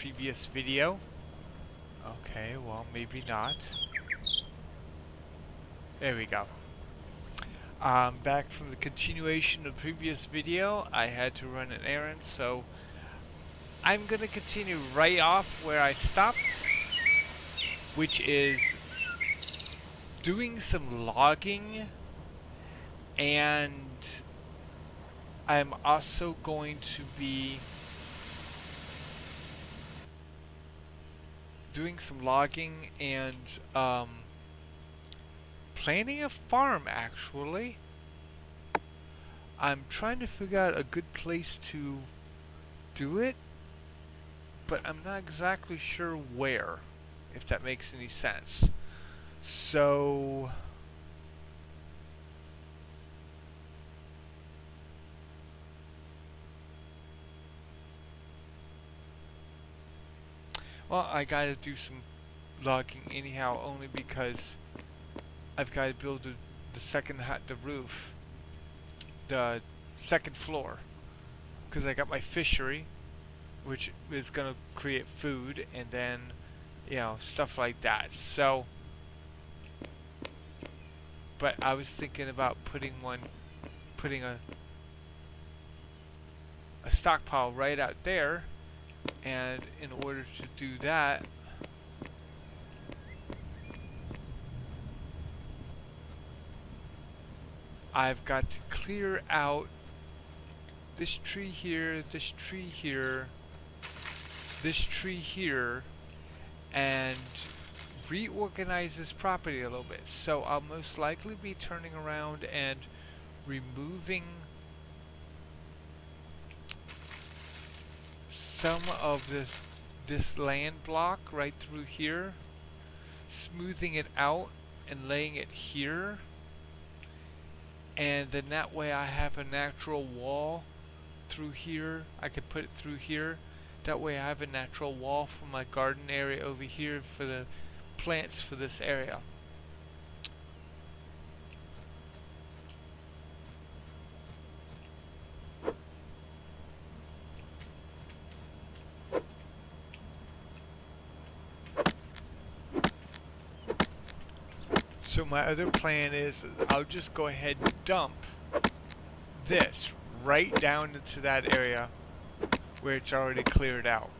previous video. Okay, well, maybe not. There we go. Back from the continuation of the previous video, I had to run an errand, so I'm gonna continue right off where I stopped, which is doing some logging, and I'm also going to be doing some logging and planting a farm, actually. I'm trying to figure out a good place to do it, but I'm not exactly sure where, if that makes any sense. So well, I gotta do some logging anyhow, only because I've got to build the the roof, the second floor, because I got my fishery, which is gonna create food, and then, you know, stuff like that. So, but I was thinking about putting a stockpile right out there, and in order to do that, I've got to clear out this tree here, this tree here, this tree here, and reorganize this property a little bit. So I'll most likely be turning around and removing some of this land block right through here, smoothing it out and laying it here, and then that way I have a natural wall through here. I could put it through here. That way I have a natural wall for my garden area over here for the plants for this area. So my other plan is I'll just go ahead and dump this right down into that area where it's already cleared out.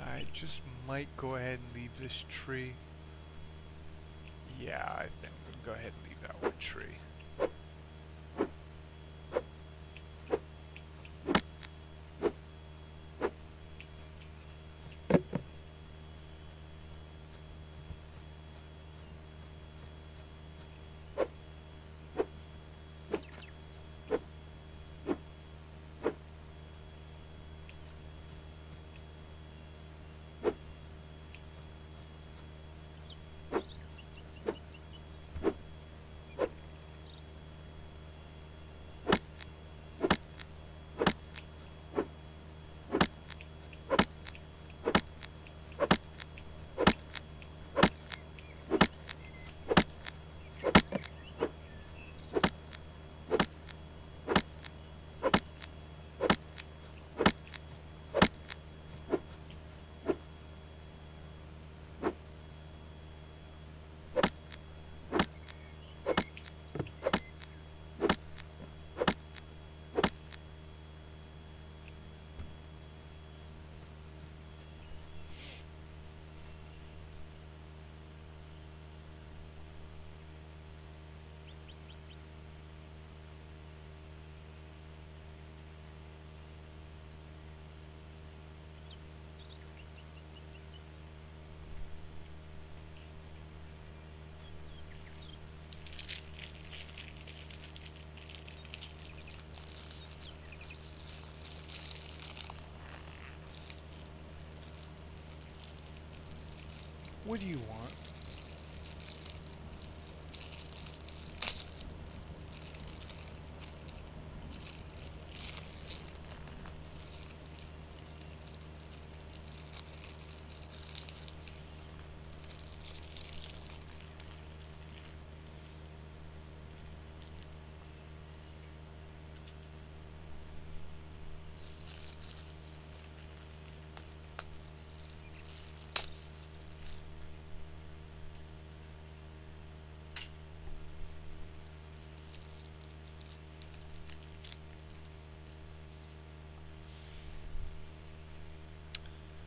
I just might go ahead and leave this tree. Yeah, I think I'm gonna go ahead and leave that one tree. What do you want?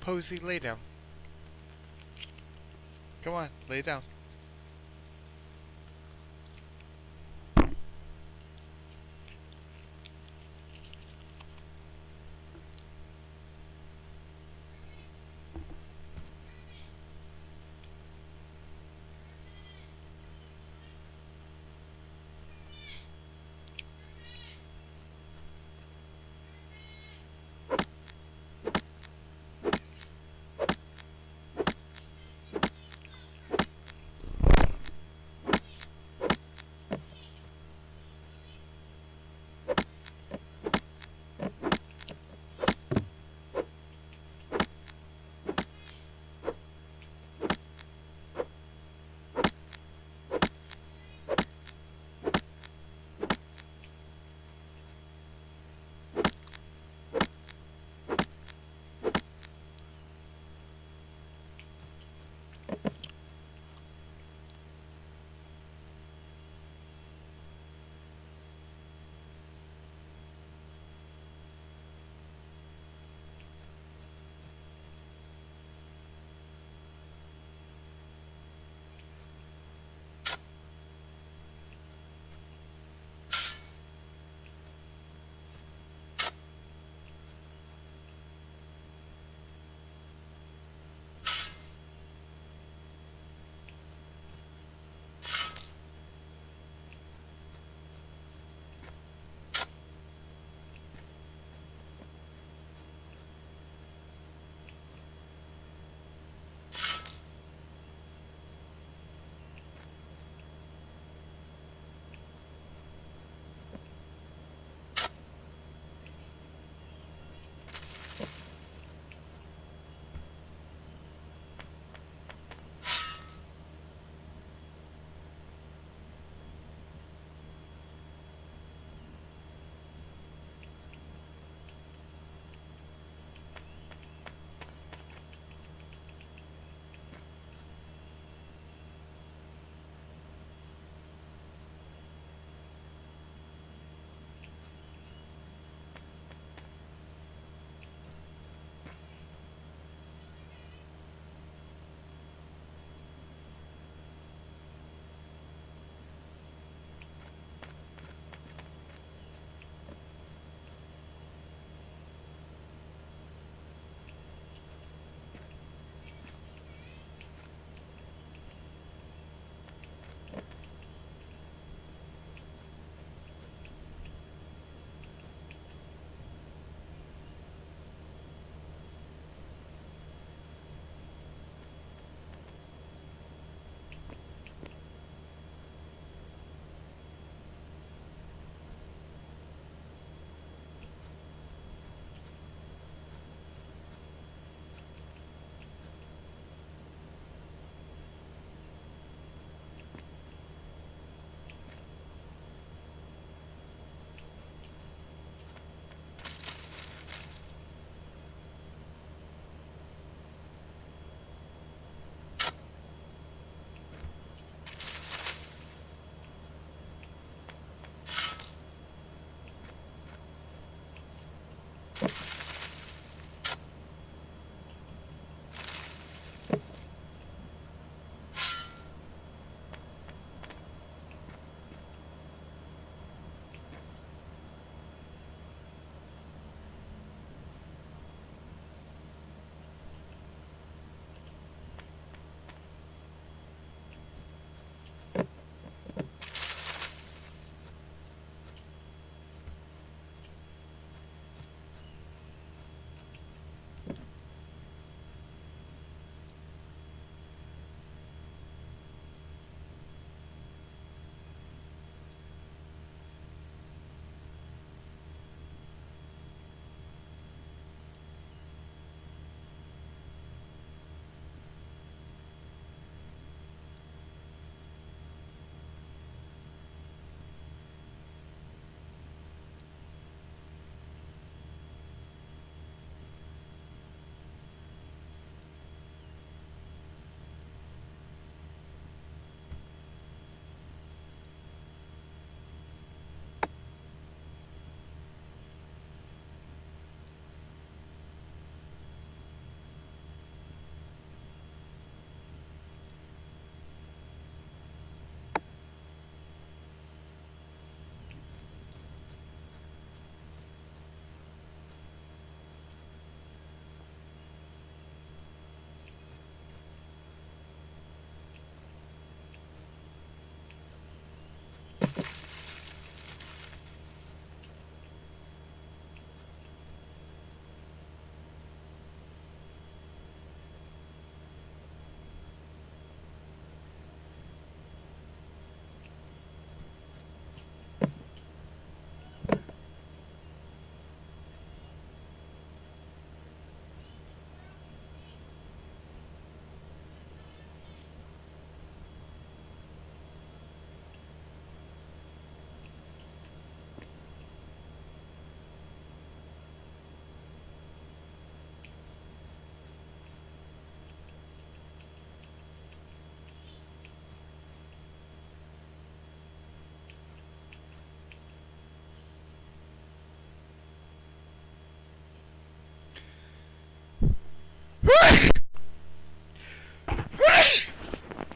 Posey, lay down. Come on, lay down.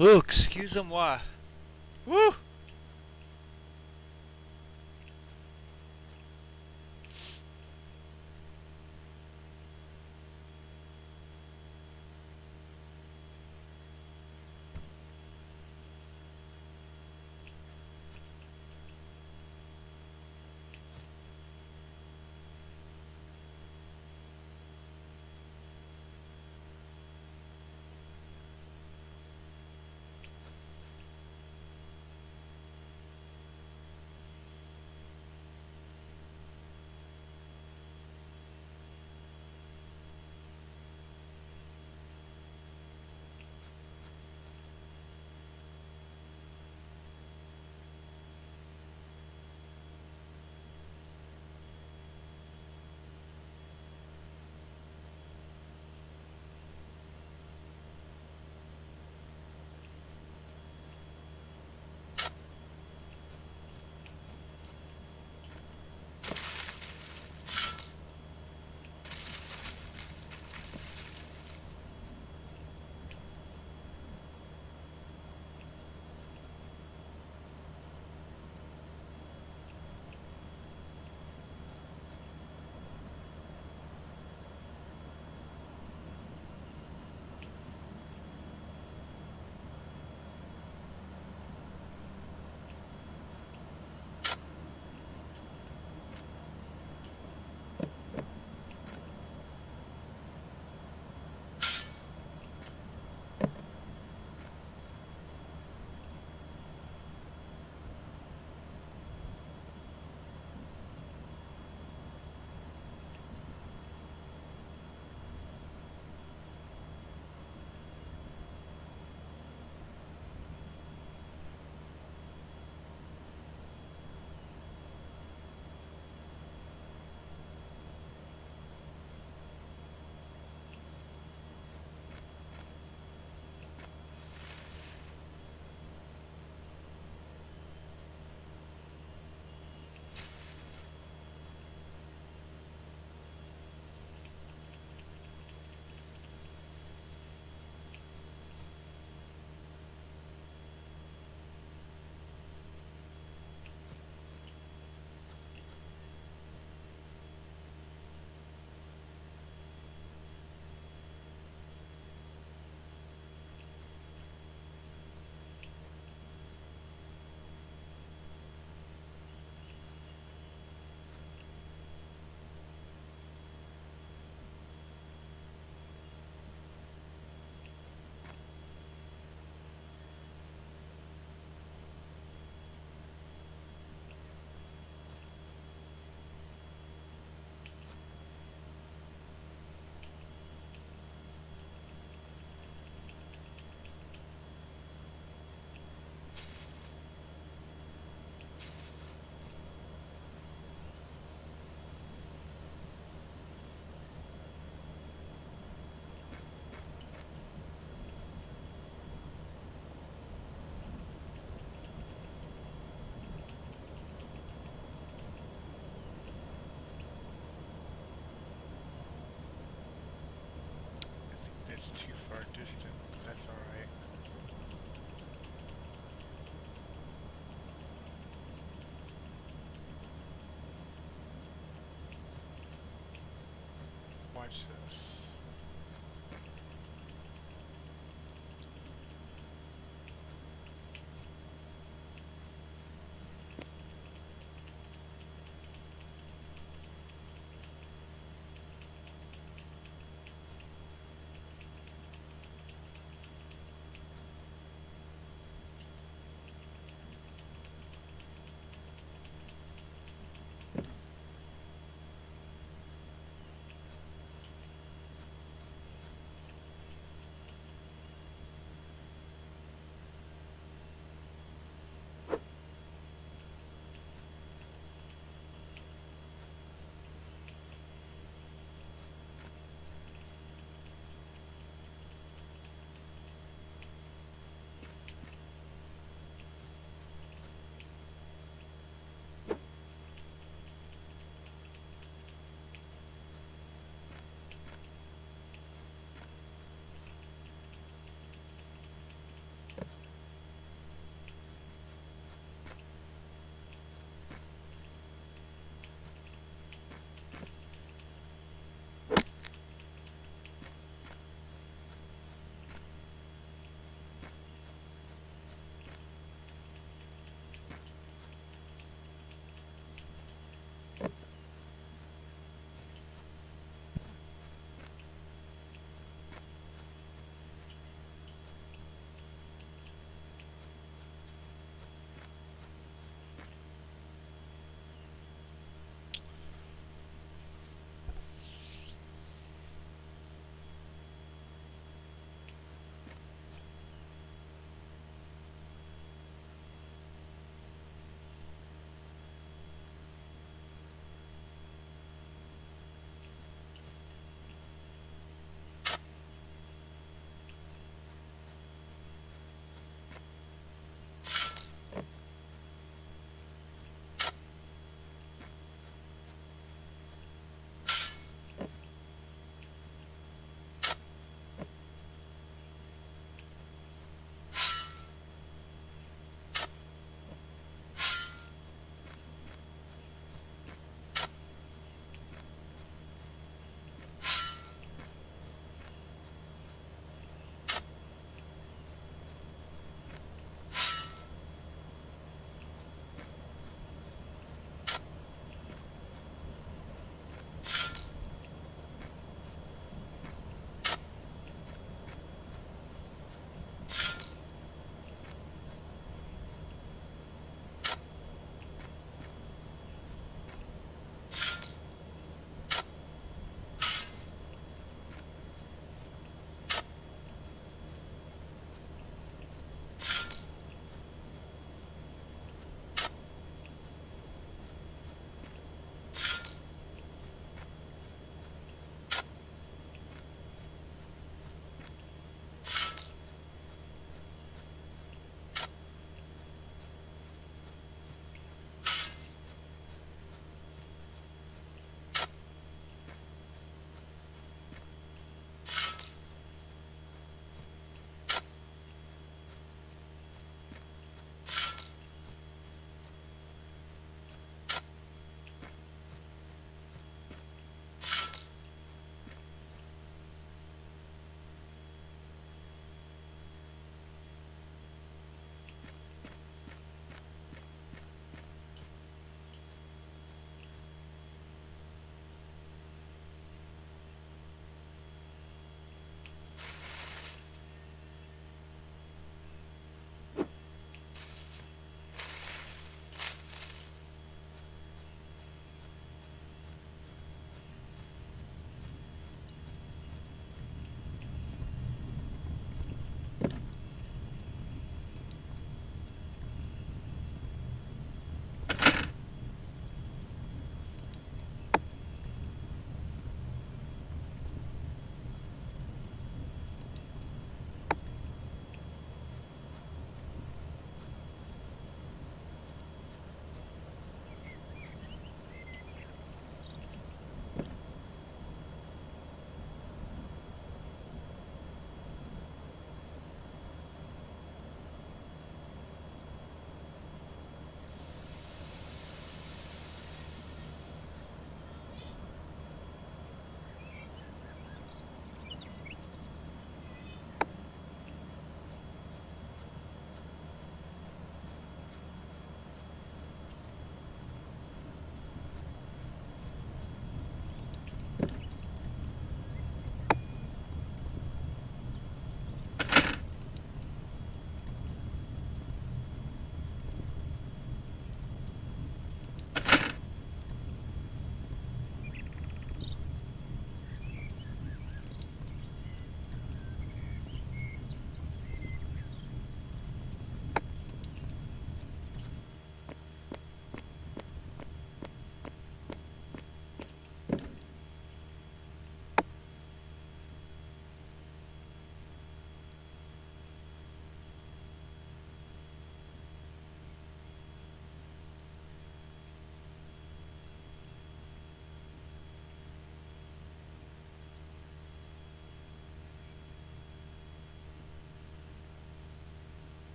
Oh, excusez-moi. Woo! I think that's too far distant, but that's alright. Watch this.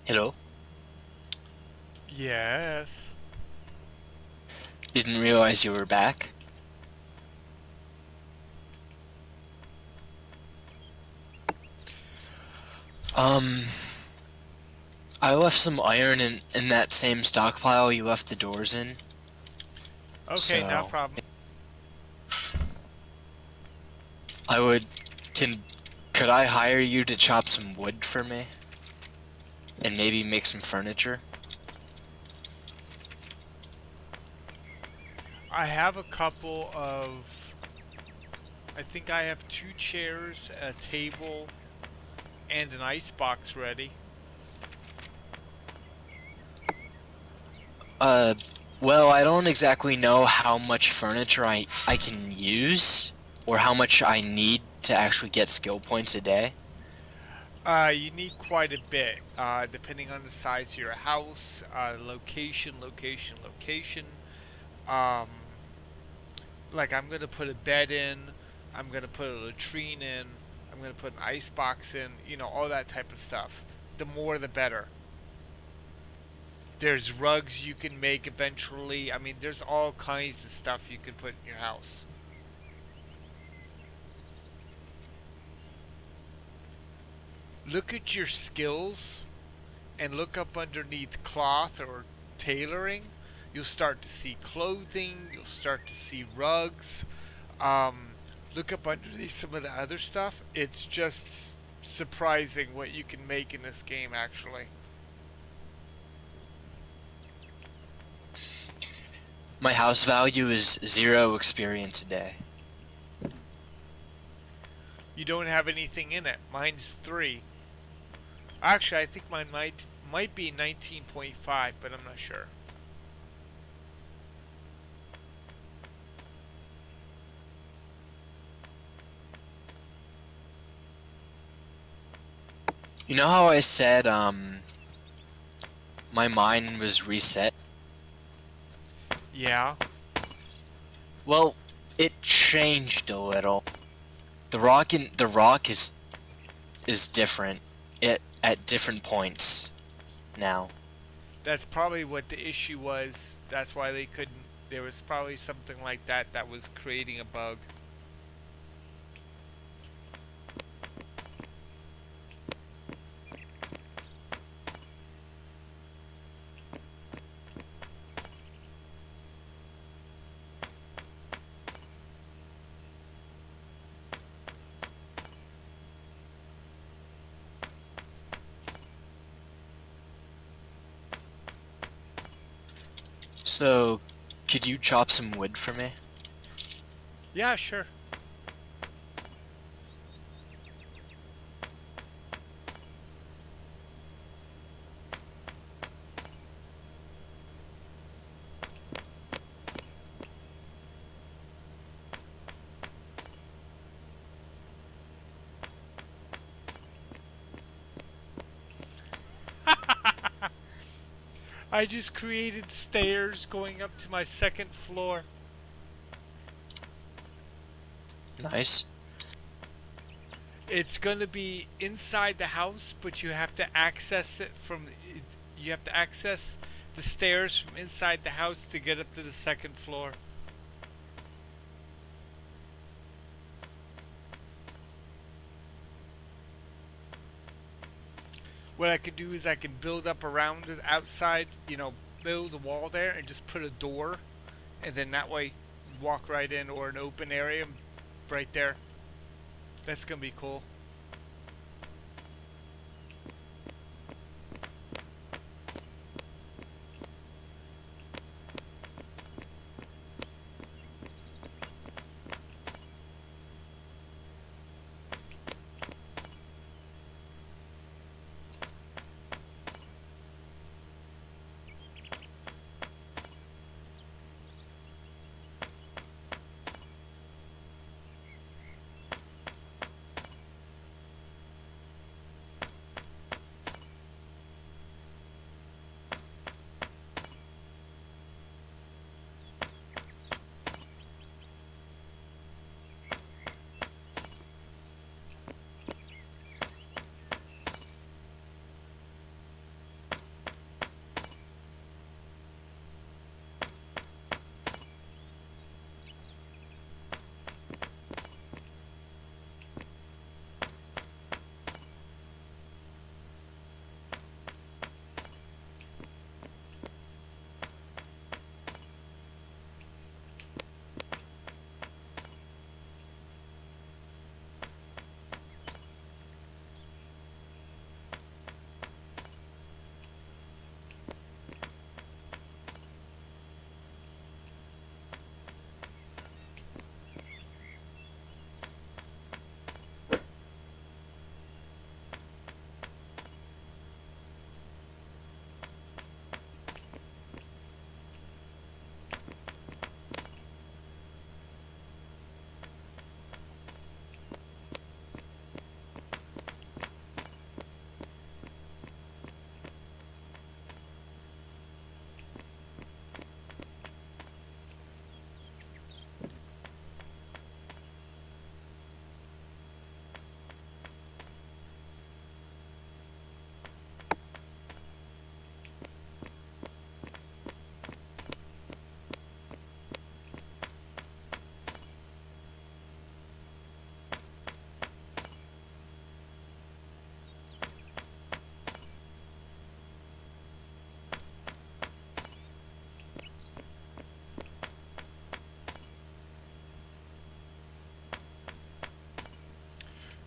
Hello? Yes. Didn't realize you were back. Um, I left some iron in that same stockpile you left the doors in. Okay, no So, problem. I would, can, could I hire you to chop some wood for me? And maybe make some furniture? I have a couple of. I think I have 2 chairs, a table, and an ice box ready. Uh, well, I don't exactly know how much furniture I can use, or how much I need to actually get skill points a day. You need quite a bit, depending on the size of your house, location. Um, like I'm gonna put a bed in, I'm gonna put a latrine in, I'm gonna put an ice box in, all that type of stuff. The more the better. There's rugs you can make eventually. I mean, there's all kinds of stuff you can put in your house. Look at your skills and look up underneath cloth or tailoring. You'll start to see clothing, you'll start to see rugs. Um, Look up underneath some of the other stuff. It's just surprising what you can make in this game, actually. My house value is 0 experience a day. You don't have anything in it. Mine's 3. Actually, I think mine might be 19.5, but I'm not sure. You know how I said, my mind was reset? Yeah, Well, it changed a little. The rock is different. It at different points now. that's probably what the issue was. That's why they couldn't. There was probably something like that that was creating a bug. So, could you chop some wood for me? Yeah, sure. I just created stairs going up to my second floor. Nice. It's going to be inside the house, but you have to access it from. You have to access the stairs from inside the house to get up to the second floor. What I could do is I can build up around the outside, build a wall there and just put a door, and then that way walk right in, or an open area right there. That's gonna be cool.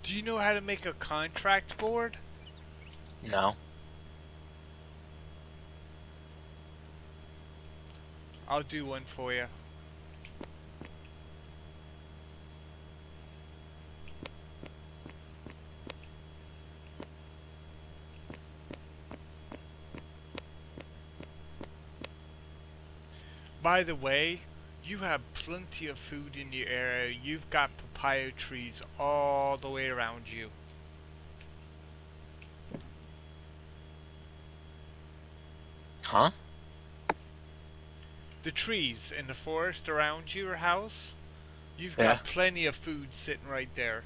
Do you know how to make a contract board? No. I'll do one for you. By the way, you have plenty of food in your area. You've got papaya trees all the way around you. Huh? The trees in the forest around your house, you've Yeah. got plenty of food sitting right there.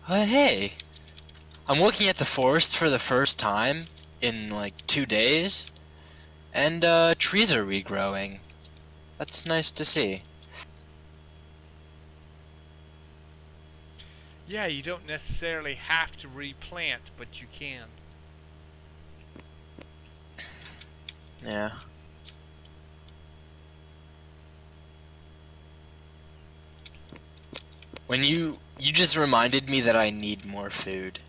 Hey. I'm looking at the forest for the first time in like 2 days, and trees are regrowing. That's nice to see. Yeah, you don't necessarily have to replant, but you can. Yeah. When you just reminded me that I need more food.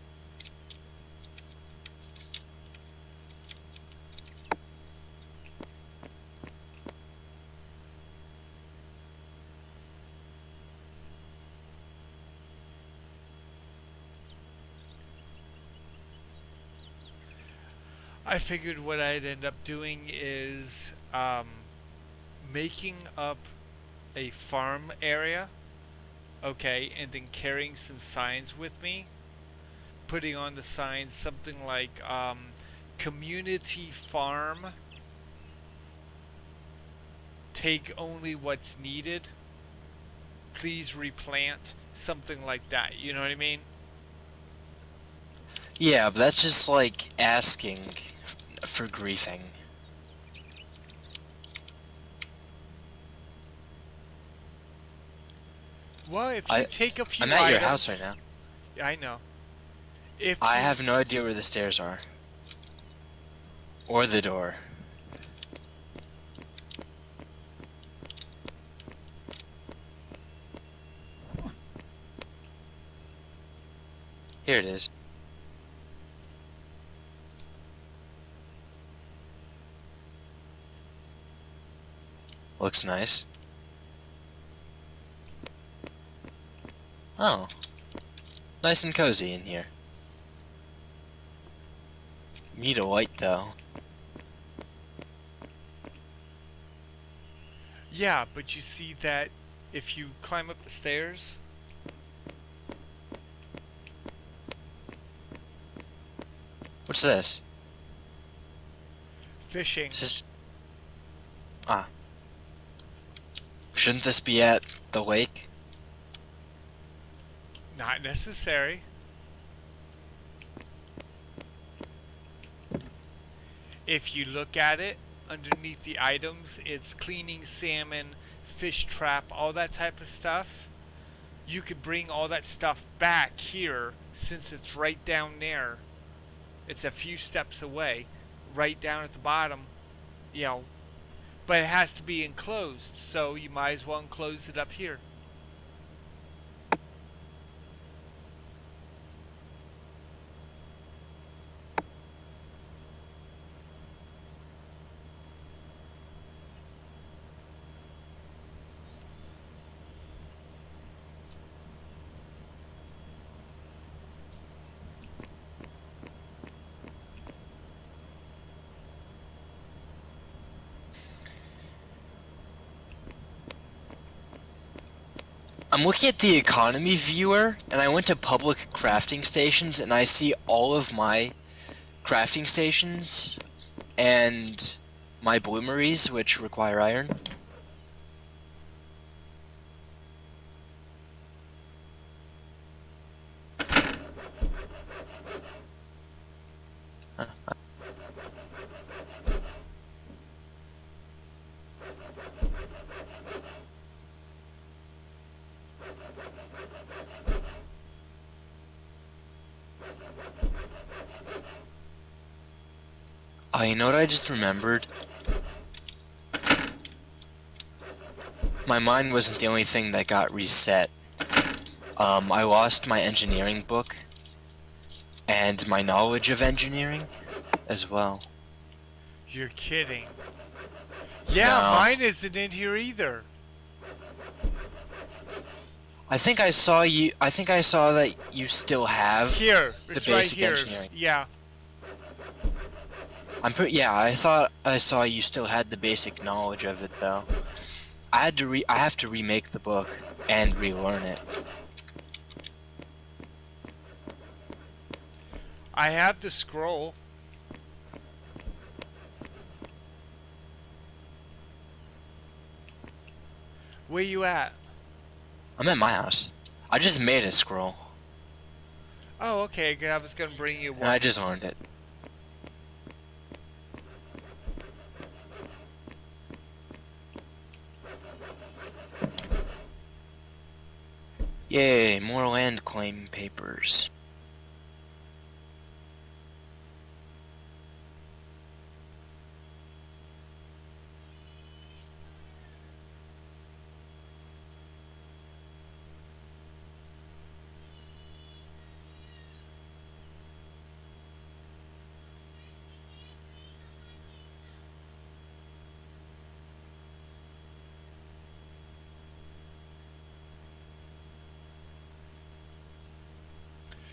I figured what I'd end up doing is making up a farm area, okay, and then carrying some signs with me, putting on the signs something like community farm, take only what's needed, please replant, something like that, you know what I mean? Yeah, but that's just like asking for griefing. Well, if you take a few I'm at items, your house right now. Yeah, I know. If I you- have no idea where the stairs are. Or the door. Here it is. Looks nice. Oh. Nice and cozy in here. Need a light though. Yeah, but you see that if you climb up the stairs, What's this? fishing. This is... Ah. Shouldn't this be at the lake? Not necessary. If you look at it, underneath the items, it's cleaning salmon, fish trap, all that type of stuff. You could bring all that stuff back here since it's right down there. It's a few steps away, right down at the bottom, you know. But it has to be enclosed, so you might as well enclose it up here. I'm looking at the economy viewer, and I went to public crafting stations, and I see all of my crafting stations and my bloomeries, which require iron. Oh, you know what I just remembered? My mind wasn't the only thing that got reset. I lost my engineering book and my knowledge of engineering as well. You're kidding. Yeah, No. mine isn't in here either. I think I saw that you still have Here, the it's right basic here. engineering. Yeah. Yeah, I thought I saw you still had the basic knowledge of it though. I have to remake the book and relearn it. I have the scroll. Where you at? I'm at my house. I just made a scroll Oh, okay. I was gonna bring you and one. I just learned it. Yay, more land claim papers.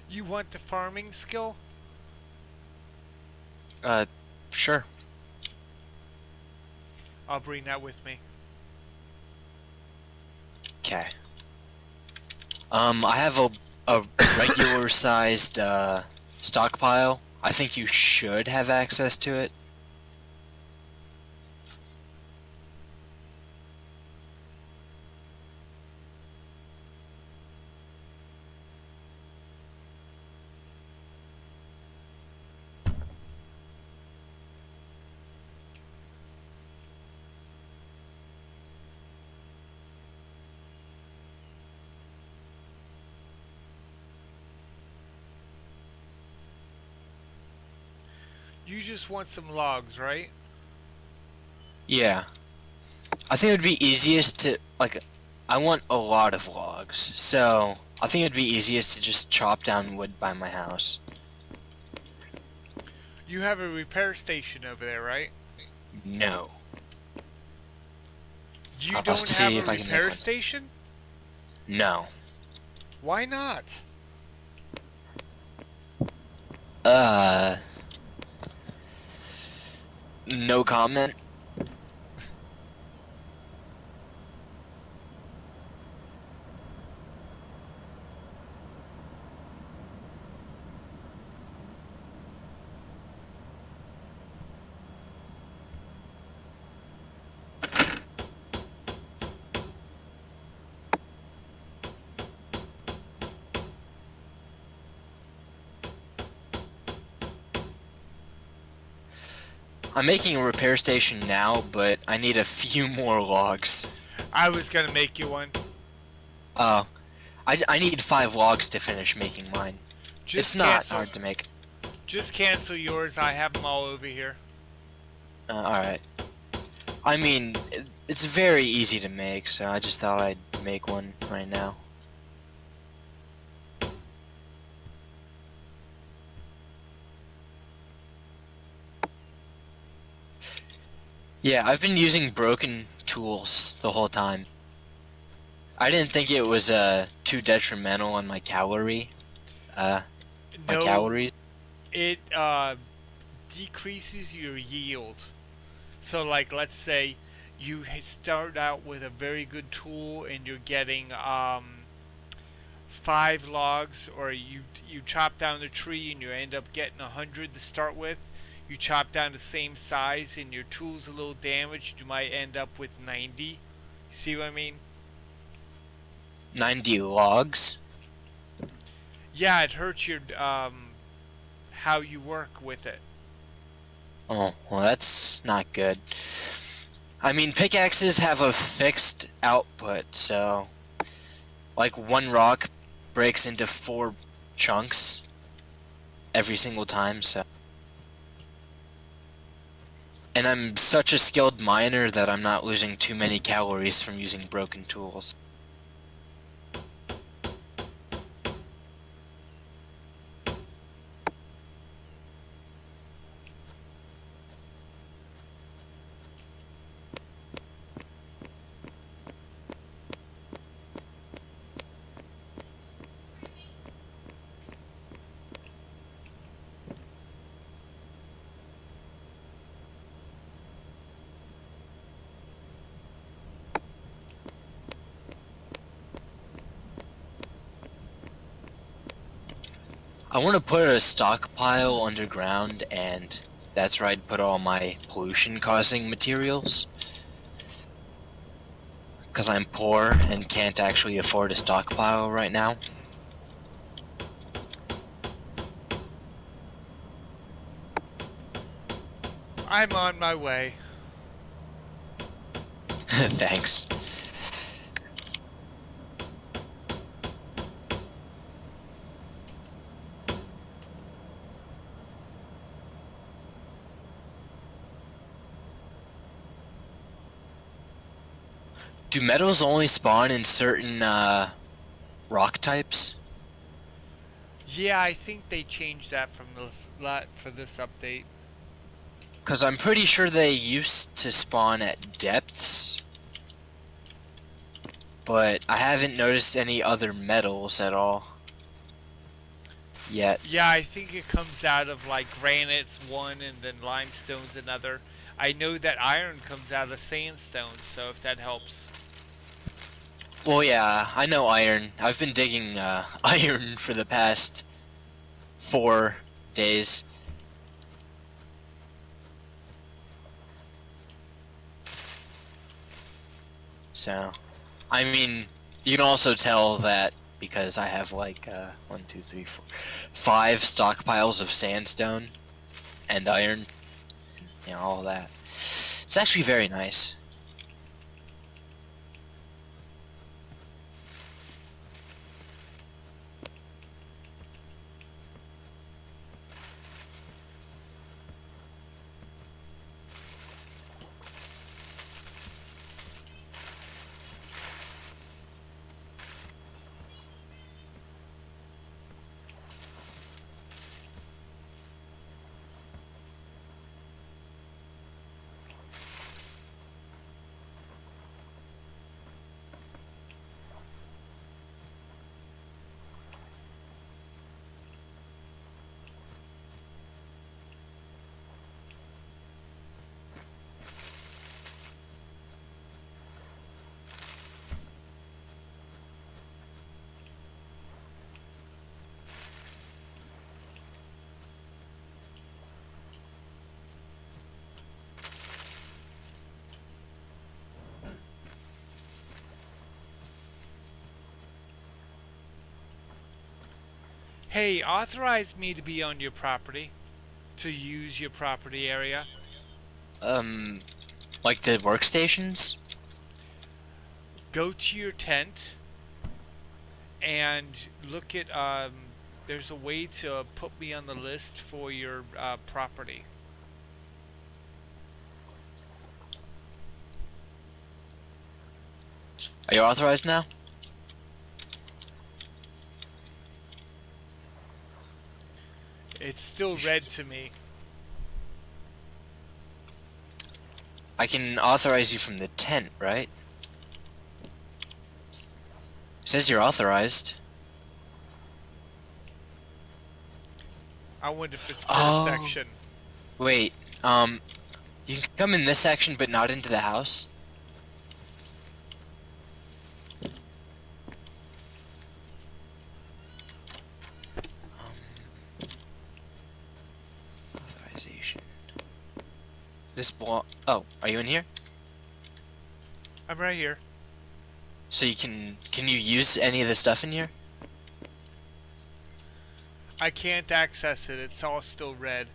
You want the farming skill? Sure. I'll bring that with me. Okay. I have a regular sized stockpile. I think you should have access to it. You just want some logs, right? Yeah. I think it would be easiest to, like, I want a lot of logs, so I think it would be easiest to just chop down wood by my house. You have a repair station over there, right? No. You I'll don't see have if a I can make repair one. station? No. Why not? No comment. I'm making a repair station now, but I need a few more logs. I was gonna make you one. Oh. I need 5 logs to finish making mine. Just It's not cancel, hard to make. Just cancel yours. I have them all over here. Alright. I mean, it's very easy to make, so I just thought I'd make one right now. Yeah, I've been using broken tools the whole time. I didn't think it was too detrimental on my calories. No, it decreases your yield. So, like, let's say you start out with a very good tool and you're getting 5 logs, or you chop down the tree and you end up getting 100 to start with. You chop down the same size and your tool's a little damaged, you might end up with 90. See what I mean? 90 logs? Yeah, it hurts your how you work with it. Oh, well that's not good. I mean, pickaxes have a fixed output, so... Like, one rock breaks into 4 chunks every single time, so... And I'm such a skilled miner that I'm not losing too many calories from using broken tools. I want to put a stockpile underground, and that's where I'd put all my pollution-causing materials. Because I'm poor and can't actually afford a stockpile right now. I'm on my way. Thanks. Do metals only spawn in certain rock types? Yeah, I think they changed that from this for this update. Because I'm pretty sure they used to spawn at depths. But I haven't noticed any other metals at all yet. Yeah, I think it comes out of like granite's one and then limestone's another. I know that iron comes out of sandstone, so if that helps. Well, yeah, I know iron. I've been digging iron for the past 4 days. So, I mean, you can also tell that because I have like 1, 2, 3, 4, 5 stockpiles of sandstone and iron, you know, all that. It's actually very nice. Hey, authorize me to be on your property, to use your property area. Um, like the workstations? Go to your tent and look at there's a way to put me on the list for your property. Are you authorized now? It's still red to me. I can authorize you from the tent, right? It says you're authorized. I wonder if it's per Oh. section. Wait, you can come in this section but not into the house? Authorization. This block. Oh, are you in here? I'm right here. So you can you use any of the stuff in here? I can't access it. It's all still red.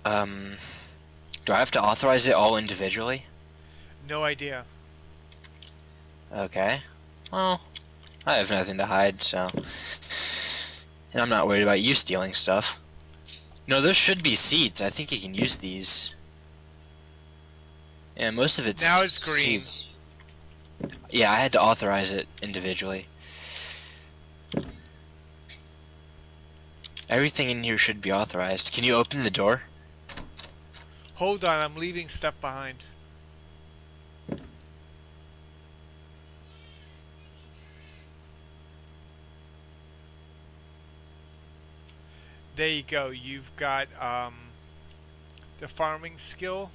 Do I have to authorize it all individually? No idea. Okay. Well, I have nothing to hide, so. And I'm not worried about you stealing stuff. No, those should be seeds. I think you can use these. Yeah, most of it's Now it's green. seeds. Yeah, I had to authorize it individually. Everything in here should be authorized. Can you open the door? Hold on, I'm leaving stuff behind. There you go. You've got the farming skill,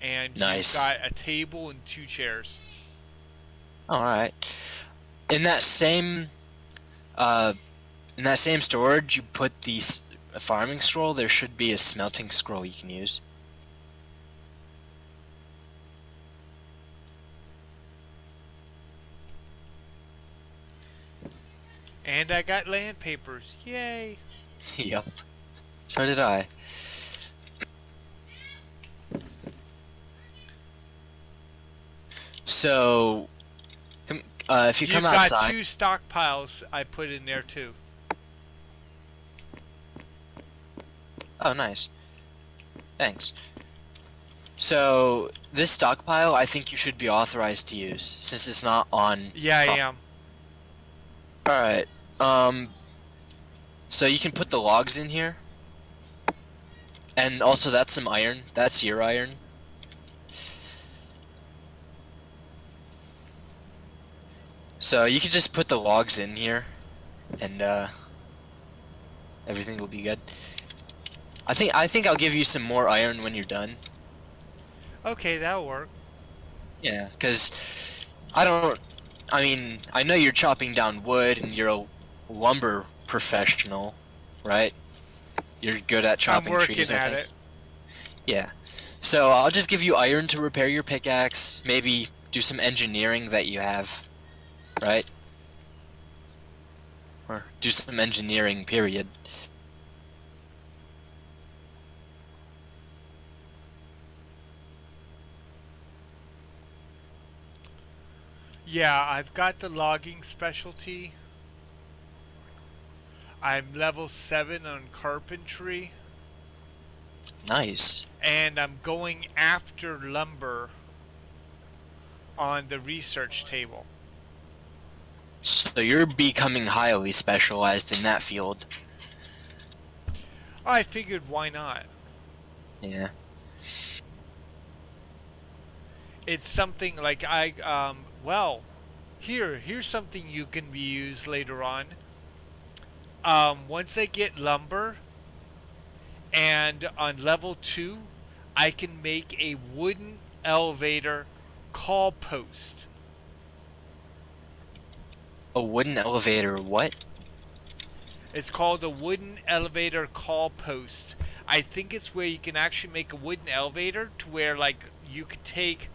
and Nice. you've got a table and 2 chairs. Alright. In that same storage you put the farming scroll, there should be a smelting scroll you can use. And I got land papers. Yay! Yup. So did I. So, if you You've come got outside, 2 stockpiles I put in there too. oh nice, thanks. So this stockpile, I think you should be authorized to use since it's not on. Yeah, I am. All right. So you can put the logs in here, and also that's some iron. That's your iron. So you can just put the logs in here, and everything will be good. I think I'll give you some more iron when you're done. Okay, that'll work. Yeah, because I mean, I know you're chopping down wood and you're a lumber professional, right? You're good at chopping I'm working trees, I at think. it. Yeah. So I'll just give you iron to repair your pickaxe, maybe do some engineering that you have, right? Or do some engineering, period. Yeah, I've got the logging specialty. I'm level 7 on carpentry. Nice. And I'm going after lumber on the research table. So you're becoming highly specialized in that field. I figured why not? Yeah. It's something like well, here's something you can be used later on. Once I get lumber, and on level 2, I can make a wooden elevator call post. A wooden elevator, what? It's called a wooden elevator call post. I think it's where you can actually make a wooden elevator to where, like, you could take,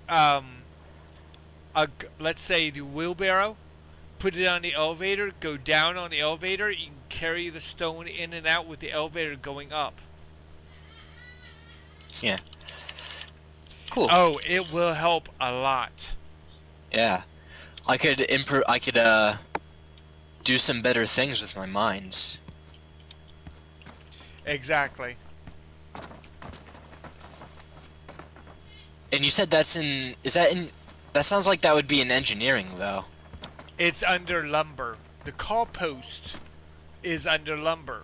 let's say the wheelbarrow, put it on the elevator, go down on the elevator, you can carry the stone in and out with the elevator going up. Yeah. Cool. Oh, it will help a lot. Yeah. I could do some better things with my mines. Exactly. And you said that sounds like that would be in engineering though. It's under lumber. The call post is under lumber.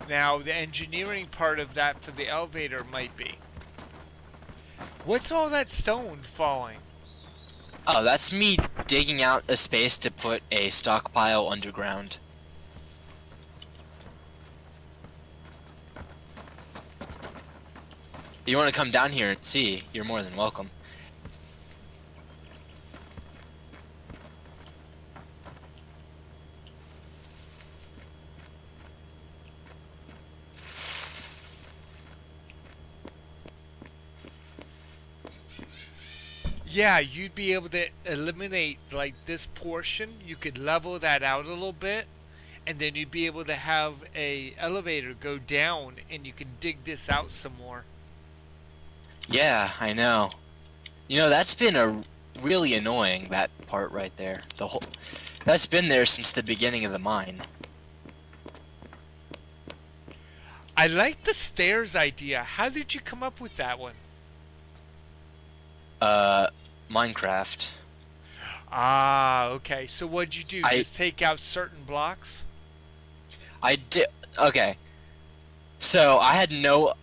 Now, the engineering part of that for the elevator might be. What's all that stone falling? Oh, that's me digging out a space to put a stockpile underground. You want to come down here and see, you're more than welcome. Yeah, you'd be able to eliminate like this portion. You could level that out a little bit, and then you'd be able to have a elevator go down, and you can dig this out some more. Yeah, I know. You know, that's been a really annoying, that part right there. That's been there since the beginning of the mine. I like the stairs idea. How did you come up with that one? Minecraft. Ah, okay. So what'd you do? I Just take out certain blocks? I did okay. So I know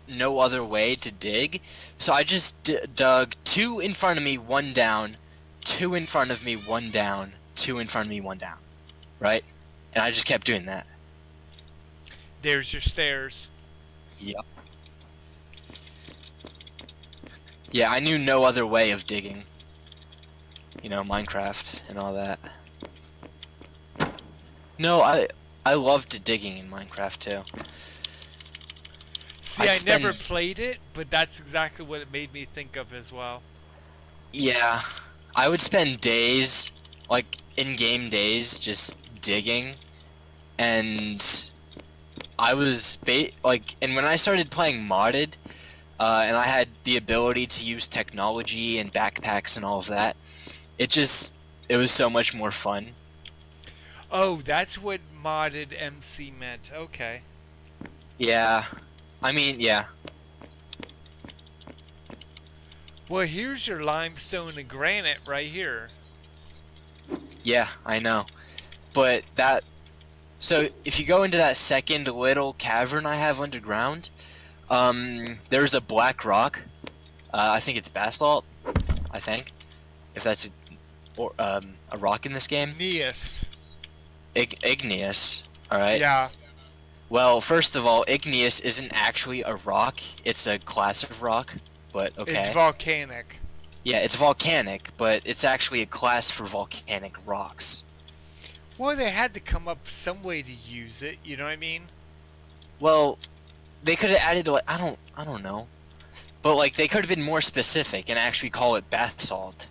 no other way to dig. So I just dug two in front of me, one down, two in front of me, one down, two in front of me, one down. Right? And I just kept doing that. There's your stairs. Yep. Yeah, I knew no other way of digging. You know, Minecraft and all that. No, I loved digging in Minecraft too. See, I'd I never spend played it, but that's exactly what it made me think of as well. Yeah, I would spend days, like in-game days, just digging, and and when I started playing modded, and I had the ability to use technology and backpacks and all of that, it was so much more fun. Oh, that's what modded MC meant. Okay. Yeah, I mean, yeah, Well, here's your limestone and granite right here. yeah, I know, but so if you go into that second little cavern I have underground, there's a black rock. I think it's basalt. I think, if that's a rock in this game. Igneous. Igneous. All right. Yeah. Well, first of all, igneous isn't actually a rock. It's a class of rock. But okay. It's volcanic. Yeah, it's volcanic, but it's actually a class for volcanic rocks. Well, they had to come up with some way to use it. You know what I mean? Well, they could have added like I don't know, but like they could have been more specific and actually call it basalt.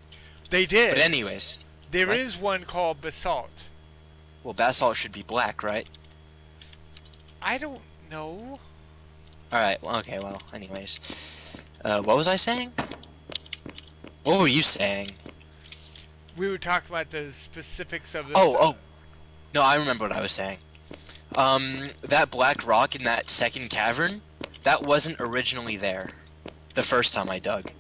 They did. But anyways, There what? is one called basalt. Well, basalt should be black, right? I don't know. All right. Well, okay. Well, anyways, what was I saying? What were you saying? We were talking about the specifics of the. Oh. No, I remember what I was saying. That black rock in that second cavern, that wasn't originally there the first time I dug.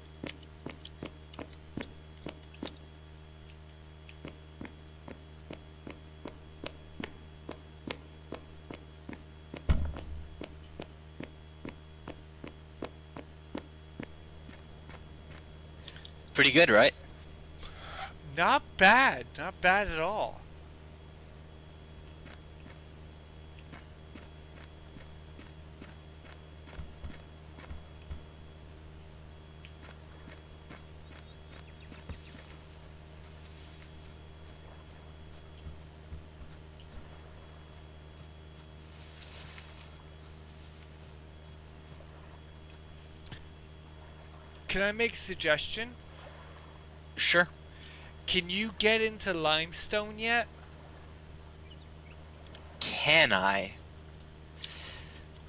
Pretty good, right? Not bad. Not bad at all. Can I make a suggestion? Sure. Can you get into limestone yet? Can I?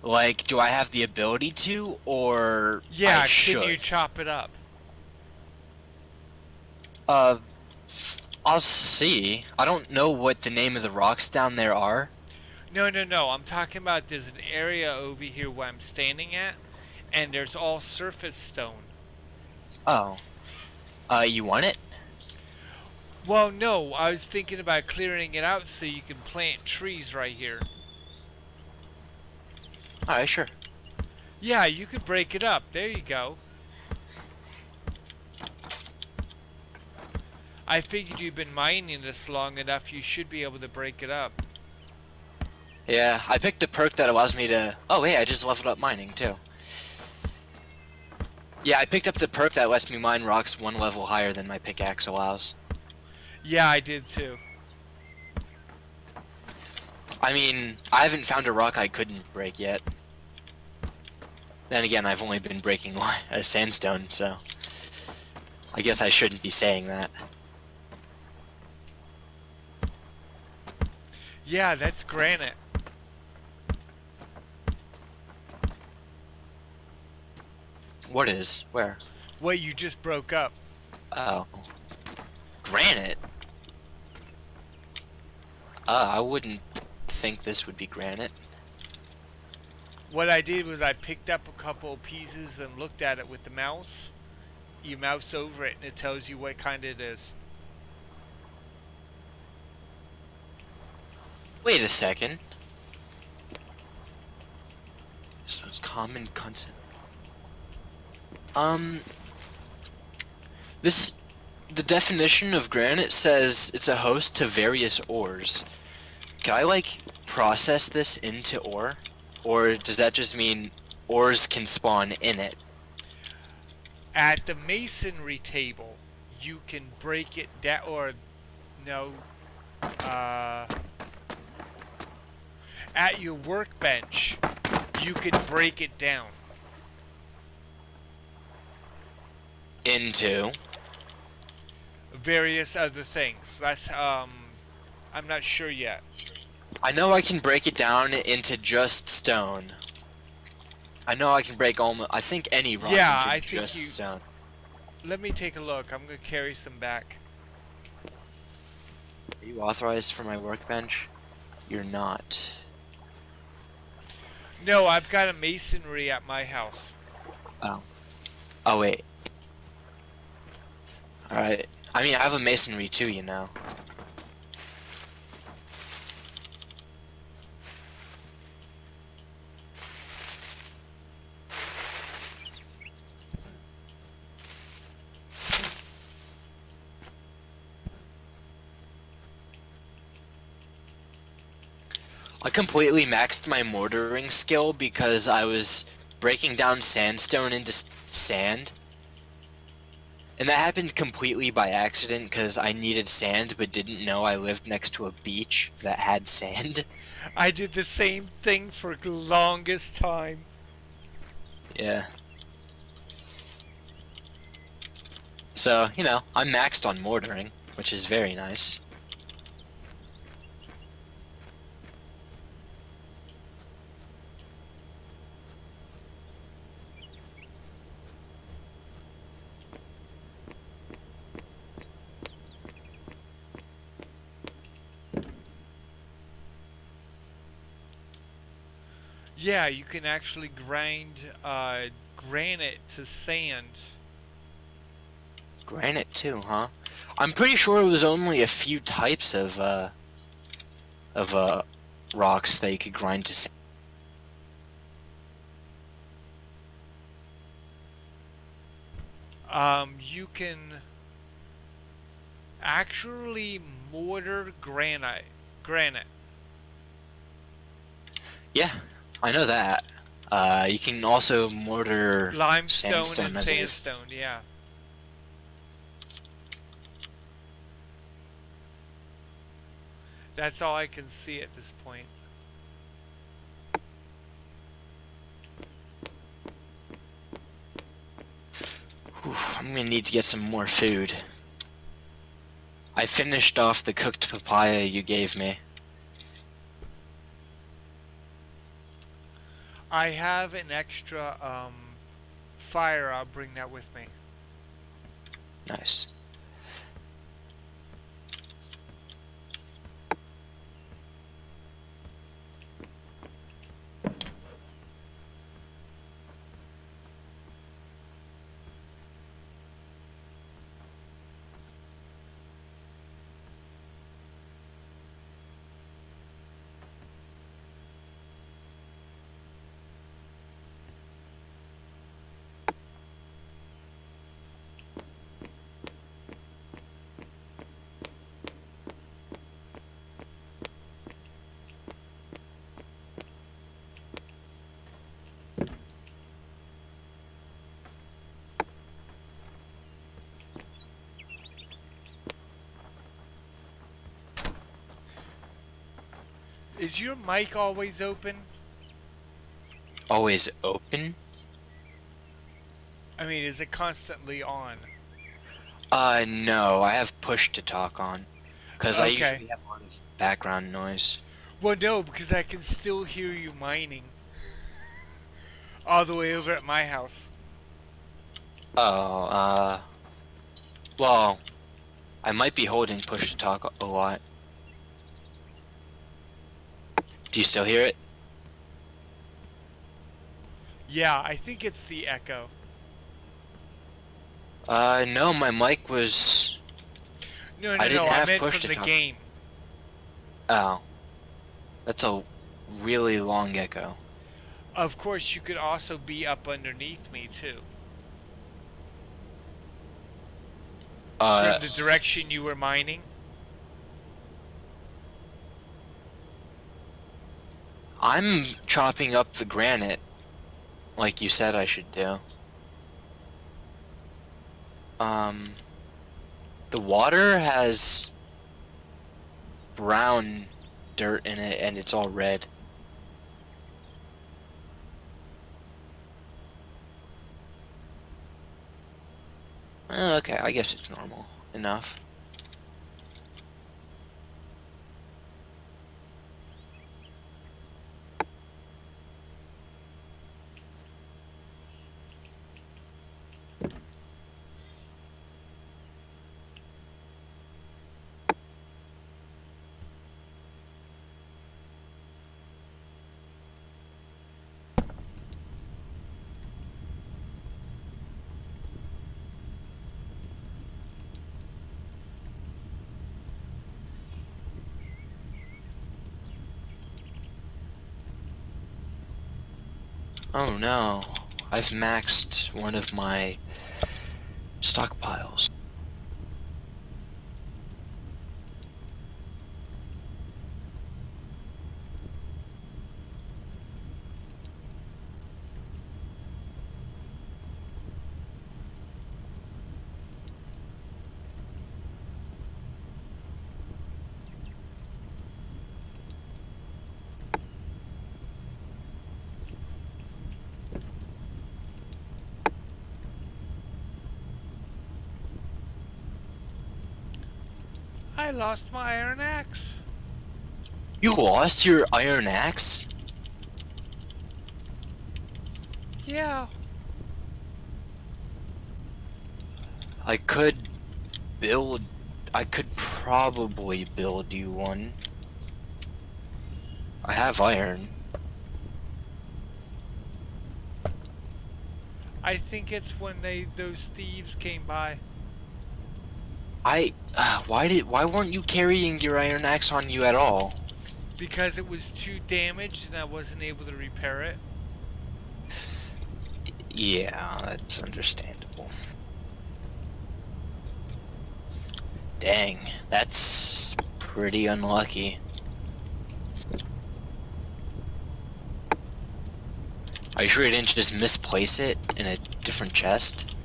Like, do I have the ability to, or Yeah, I should? can you chop it up? Uh, I'll see. I don't know what the name of the rocks down there are. No. I'm talking about there's an area over here where I'm standing at, and there's all surface stone. Oh. You want it? Well, no, I was thinking about clearing it out so you can plant trees right here. Alright, sure. Yeah, you could break it up. There you go. I figured you've been mining this long enough, you should be able to break it up. Yeah, I picked the perk that allows me to... Oh, hey, I just leveled up mining, too. Yeah, I picked up the perk that lets me mine rocks one level higher than my pickaxe allows. Yeah, I did too. I mean, I haven't found a rock I couldn't break yet. Then again, I've only been breaking a sandstone, so... I guess I shouldn't be saying that. Yeah, that's granite. What is? Where? What you just broke up. Oh. Granite? I wouldn't think this would be granite. What I did was I picked up a couple of pieces and looked at it with the mouse, you mouse over it and it tells you what kind it is. Wait a second. So it's common concept. This the definition of granite says it's a host to various ores. Can I like process this into ore? Or does that just mean ores can spawn in it? At the masonry table, you can break it down, or no, at your workbench, you can break it down. Into? Various other things. That's, I'm not sure yet. I know I can break it down into just stone. I know I can break almost, I think any rock Yeah, into I think just you- stone. Let me take a look. I'm gonna carry some back. Are you authorized for my workbench? You're not. No, I've got a masonry at my house. Oh wait. Alright. I mean, I have a masonry too, you know. I completely maxed my mortaring skill because I was breaking down sandstone into sand. And that happened completely by accident because I needed sand but didn't know I lived next to a beach that had sand. I did the same thing for the longest time. Yeah. So, you know, I'm maxed on mortaring, which is very nice. Yeah, you can actually grind granite to sand. Granite too, huh? I'm pretty sure it was only a few types of rocks that you could grind to sand. You can actually mortar granite. Yeah, I know that. You can also mortar Limestone sandstone, and I believe. sandstone, yeah. That's all I can see at this point. Whew, I'm gonna need to get some more food. I finished off the cooked papaya you gave me. I have an extra fire. I'll bring that with me. Nice. Is your mic always open? Always open? I mean, is it constantly on? No, I have push to talk on. Because I Okay. usually have a lot of background noise. Well, no, because I can still hear you mining. All the way over at my house. Oh, well, I might be holding push to talk a lot. Do you still hear it? Yeah, I think it's the echo. No, my mic was... No, I no, no. didn't I have meant push from to the talk. game. Oh. That's a really long echo. Of course, you could also be up underneath me too, Uh, from the direction you were mining. I'm chopping up the granite, like you said I should do. Um, the water has brown dirt in it, and it's all red. Okay, I guess it's normal enough. Oh no, I've maxed one of my stockpiles. I lost my iron axe. You lost your iron axe? Yeah. I could build... I could probably build you one. I have iron. I think it's when those thieves came by. Why weren't you carrying your iron axe on you at all? Because it was too damaged and I wasn't able to repair it. Yeah, that's understandable. Dang, that's pretty unlucky. Are you sure you didn't just misplace it in a different chest?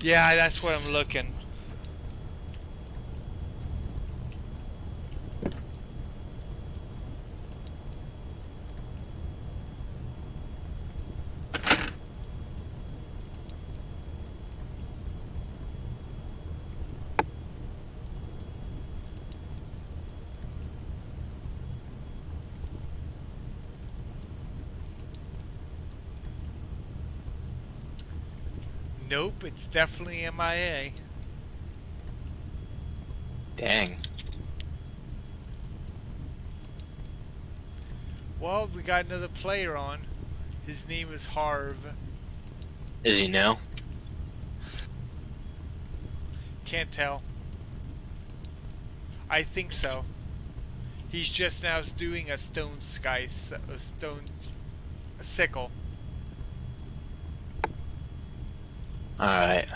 Yeah, that's what I'm looking. Nope, it's definitely MIA. Dang. Well, we got another player on. His name is Harv. Is he now? Can't tell. I think so. He's just now doing a a sickle. Alright.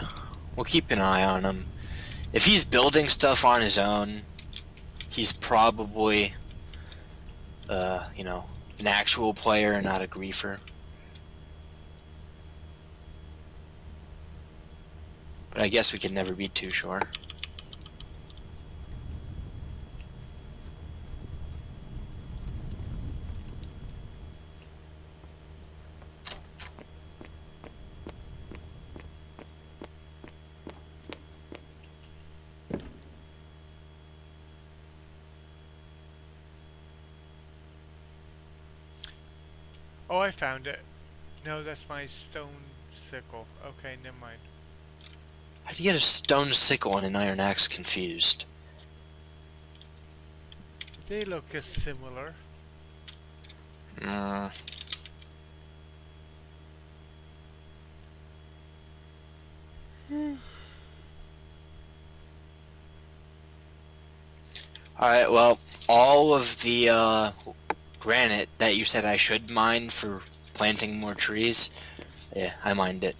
We'll keep an eye on him. If he's building stuff on his own, he's probably, you know, an actual player and not a griefer. But I guess we can never be too sure. Oh, I found it. No, that's my stone sickle. Okay, never mind. How do you get a stone sickle and an iron axe confused? They look similar. Mm. Alright, well, all of the granite that you said I should mine for planting more trees, yeah, I mined it.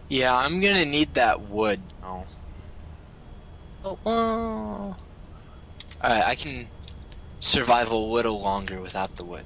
Yeah, I'm gonna need that wood. Oh. Alright, I can survive a little longer without the wood.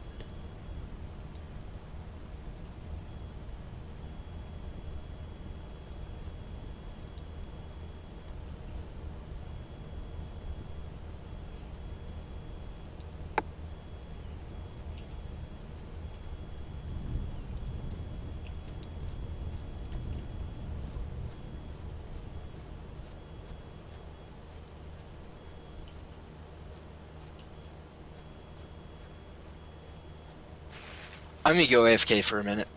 I'm gonna go AFK for a minute.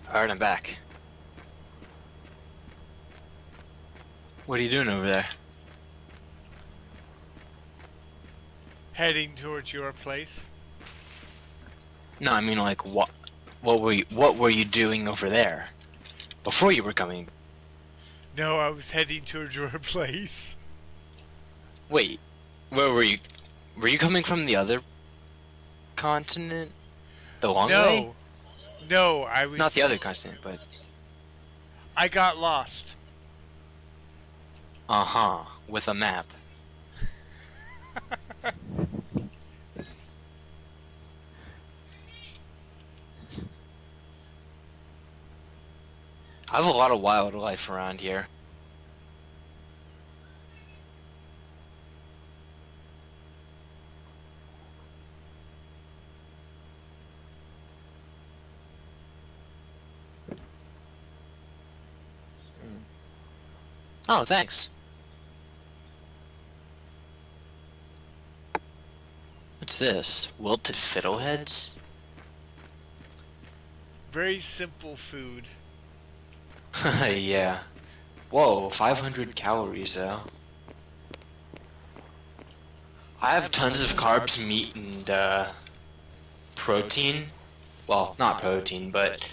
Alright, I'm back. What are you doing over there? Heading towards your place. No, I mean like what were you doing over there before you were coming? No, I was heading towards your place. Wait, where were you? Were you coming from the other continent? The long way? No, no, I was. Not the other continent, but I got lost. uh-huh, with a map. I have a lot of wildlife around here. Oh, thanks. What's this? Wilted fiddleheads? Very simple food. Yeah. Whoa, 500 calories though. I have tons of carbs, meat, and protein. Well, not protein, but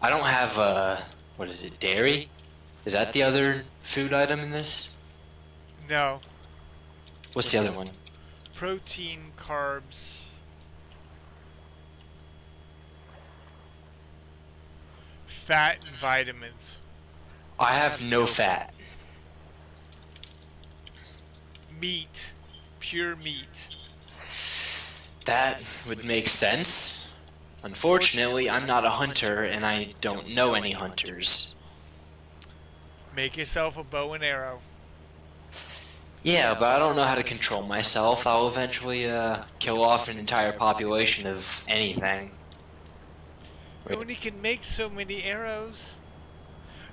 I don't have what is it, dairy? Is that the other food item in this? No. What's the other one? Protein, carbs. Fat and vitamins. I have no fat. Meat. Pure meat. That would make sense. Unfortunately, I'm not a hunter and I don't know any hunters. Make yourself a bow and arrow. Yeah, but I don't know how to control myself. I'll eventually kill off an entire population of anything. You only can make so many arrows.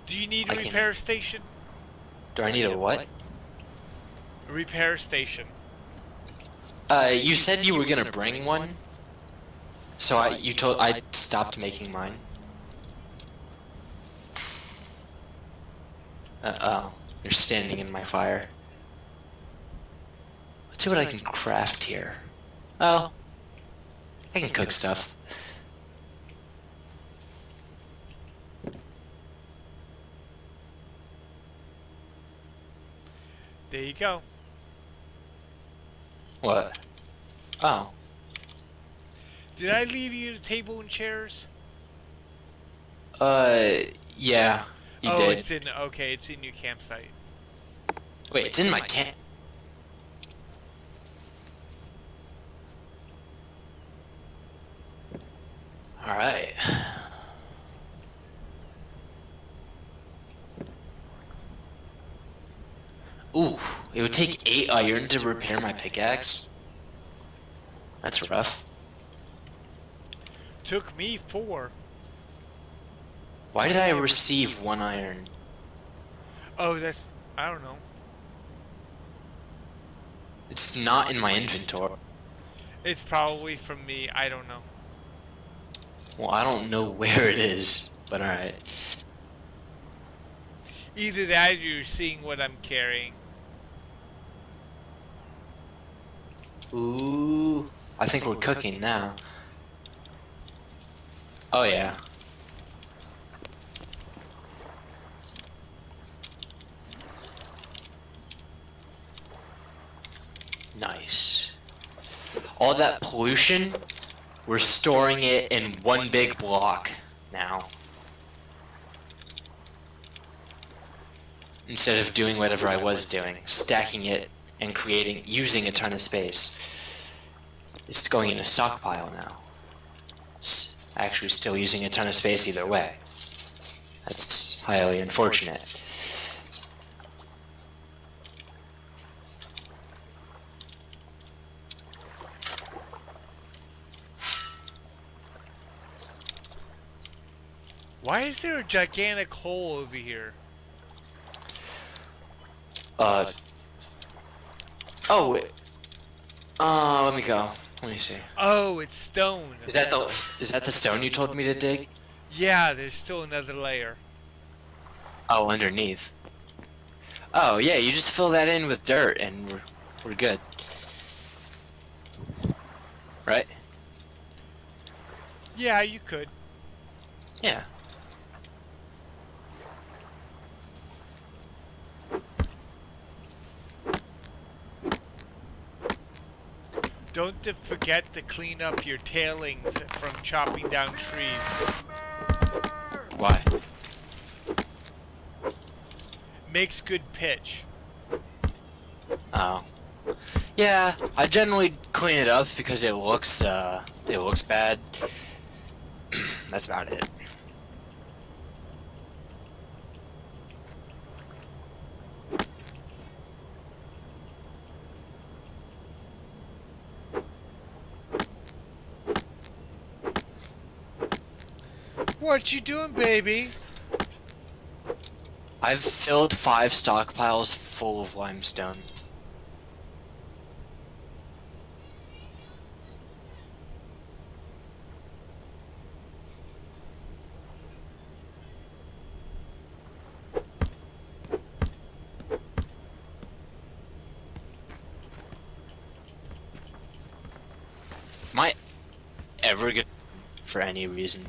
Do you need a I can- repair station? Do I need a what? A repair station. You said you were gonna bring one, so I stopped making mine. Oh, you're standing in my fire. Let's see what I can craft here. Oh, I can cook stuff. There you go. What? Oh, Did I leave you the table and chairs? yeah, you oh, did. it's in. Okay, it's in your campsite. Wait, it's in my camp. Alright. Ooh, it would take 8 iron to repair my pickaxe. That's rough. Took me 4. Why did I receive 1 iron? Oh, that's. I don't know. It's not in my inventory. It's probably from me. I don't know. Well, I don't know where it is, but alright. Either that or you're seeing what I'm carrying. Ooh, I think we're cooking now. Oh yeah. Nice. All that pollution, we're storing it in one big block now. Instead of doing whatever I was doing, stacking it and using a ton of space. It's going in a stockpile now. It's actually still using a ton of space either way. That's highly unfortunate. Why is there a gigantic hole over here? Oh, let me go. Let me see. Oh, it's stone. Is that the stone you told me to dig? Yeah, there's still another layer. Oh, underneath. Oh, yeah, you just fill that in with dirt and we're good. Right? Yeah, you could. Yeah. Don't forget to clean up your tailings from chopping down trees. Why? Makes good pitch. Oh. Yeah, I generally clean it up because it looks bad. That's about it. What you doing, baby? I've filled 5 stockpiles full of limestone. Am I ever gonna for any reason?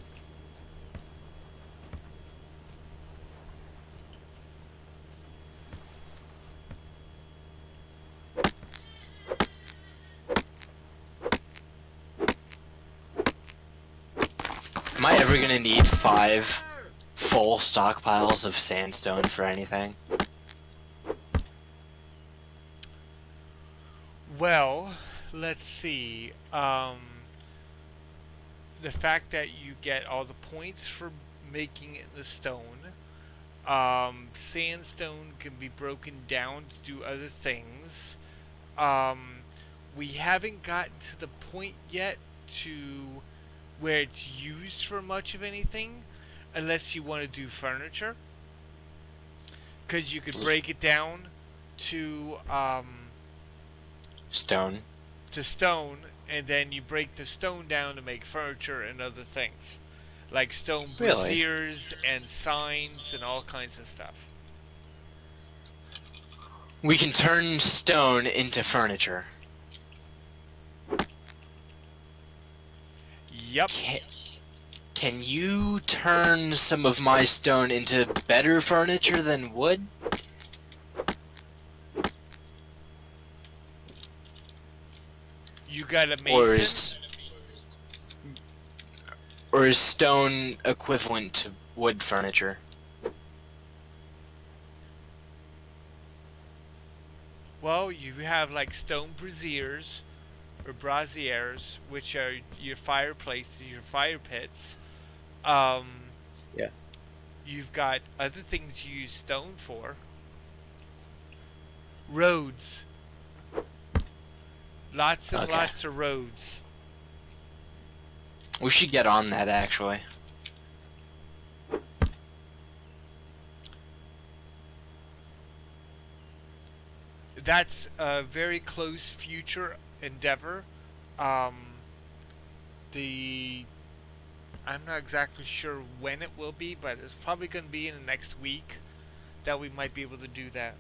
Am I ever gonna need 5 full stockpiles of sandstone for anything? Well, let's see. The fact that you get all the points for making it the stone. Sandstone can be broken down to do other things. Um, we haven't gotten to the point yet to where it's used for much of anything, unless you want to do furniture, because you could break it down to Stone. stone, and then you break the stone down to make furniture and other things, like stone Really? braziers and signs and all kinds of stuff. We can turn stone into furniture. Yep. Can you turn some of my stone into better furniture than wood? You got a Or mason. is stone equivalent to wood furniture? Well, you have like stone braziers or braziers, which are your fireplaces, your fire pits. Um, Yeah. you've got other things you use stone for. Roads. Lots and Okay. lots of roads. We should get on that actually. That's a very close future endeavor. Um, the I'm not exactly sure when it will be, but it's probably going to be in the next week that we might be able to do that.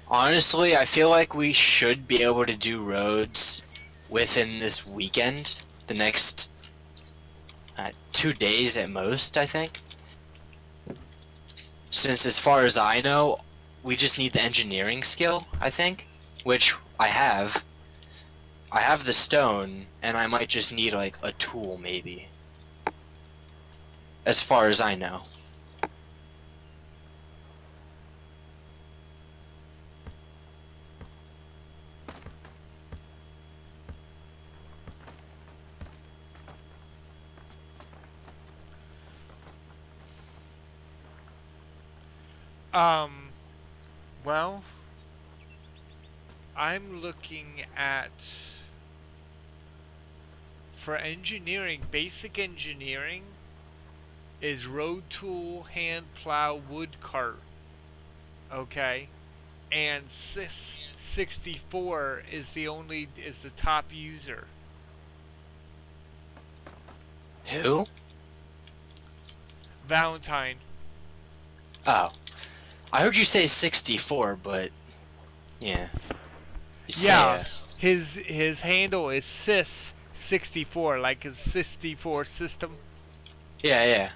Honestly, I feel like we should be able to do roads within this weekend. The next 2 days at most, I think. Since as far as I know, we just need the engineering skill, I think, which I have. I have the stone, and I might just need like a tool maybe. As far as I know. Um, well, I'm looking at for engineering, basic engineering is road tool, hand plow, wood cart. Okay, and Sys 64 is the top user. Who? Valentine. Oh. I heard you say 64, but yeah. Yeah, Seiya. his handle is Sys 64, like his 64 system. Yeah, yeah.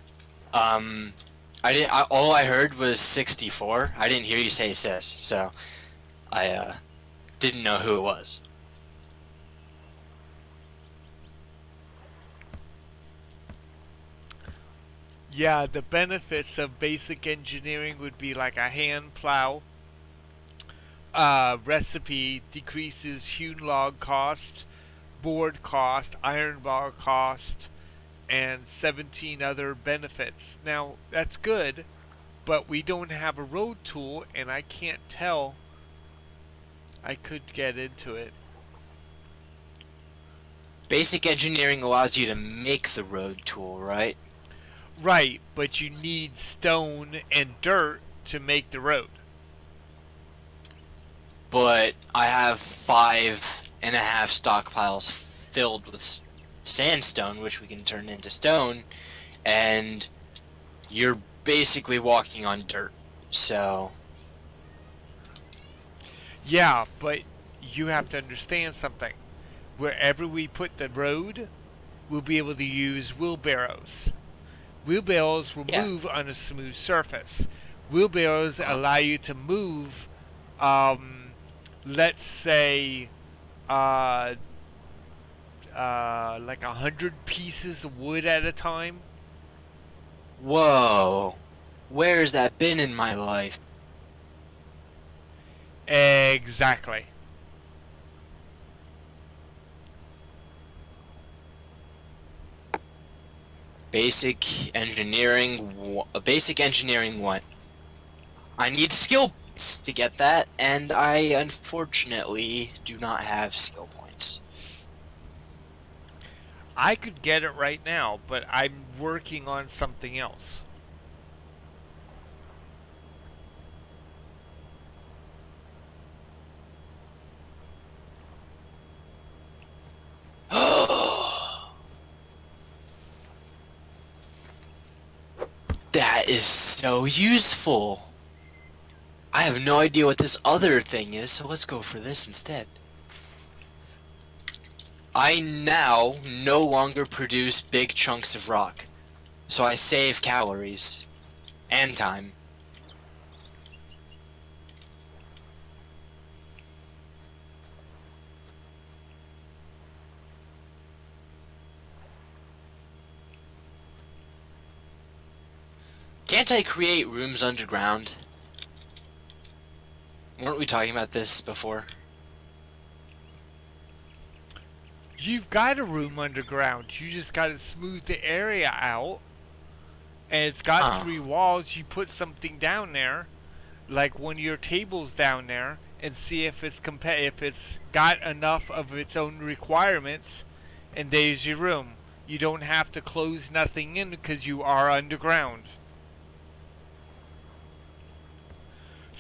I didn't. All I heard was 64. I didn't hear you say sis, so I didn't know who it was. Yeah, the benefits of basic engineering would be like a hand plow. Recipe decreases hewn log cost, board cost, iron bar cost, and 17 other benefits. Now, that's good, but we don't have a road tool, and I can't tell. I could get into it. Basic engineering allows you to make the road tool, right? Right, but you need stone and dirt to make the road. But I have 5.5 stockpiles filled with sandstone, which we can turn into stone, and you're basically walking on dirt. So, Yeah, but you have to understand something. Wherever we put the road, we'll be able to use wheelbarrows. Wheelbarrows will yeah. move on a smooth surface. Wheelbarrows allow you to move, let's say, uh, like 100 pieces of wood at a time. Whoa. Where's that been in my life? Exactly. Basic engineering 1. I need skill points to get that, and I unfortunately do not have skill points. I could get it right now, but I'm working on something else. That is so useful. I have no idea what this other thing is, so let's go for this instead. I now no longer produce big chunks of rock, so I save calories and time. Can't I create rooms underground? Weren't we talking about this before? You've got a room underground. You just got to smooth the area out. And it's got 3 walls. You put something down there, like one of your tables down there, and see if it's got enough of its own requirements. And there's your room. You don't have to close nothing in because you are underground.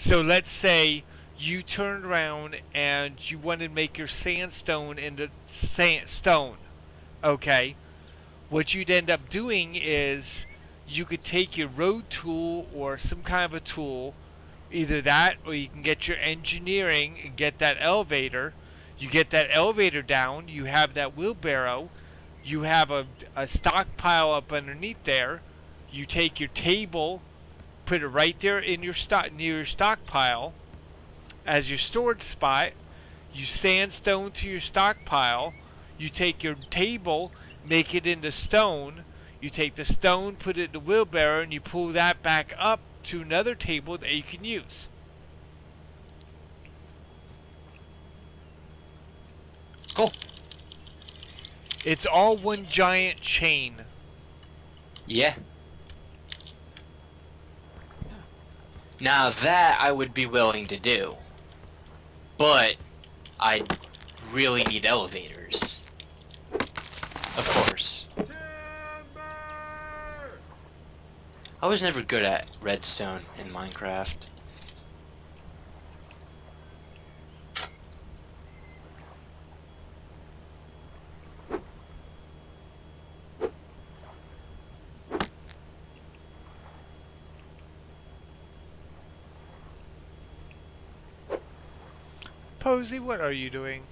So let's say you turned around and you want to make your sandstone into stone. Okay? What you'd end up doing is you could take your road tool or some kind of a tool, either that or you can get your engineering and get that elevator. You get that elevator down, you have that wheelbarrow, you have a stockpile up underneath there. You take your table, put it right there in your near your stockpile as your storage spot. You sandstone to your stockpile. You take your table, make it into stone. You take the stone, put it in the wheelbarrow, and you pull that back up to another table that you can use. Cool. It's all one giant chain. Yeah. Now that I would be willing to do. But I really need elevators. Of course. I was never good at redstone in Minecraft. Posey, what are you doing?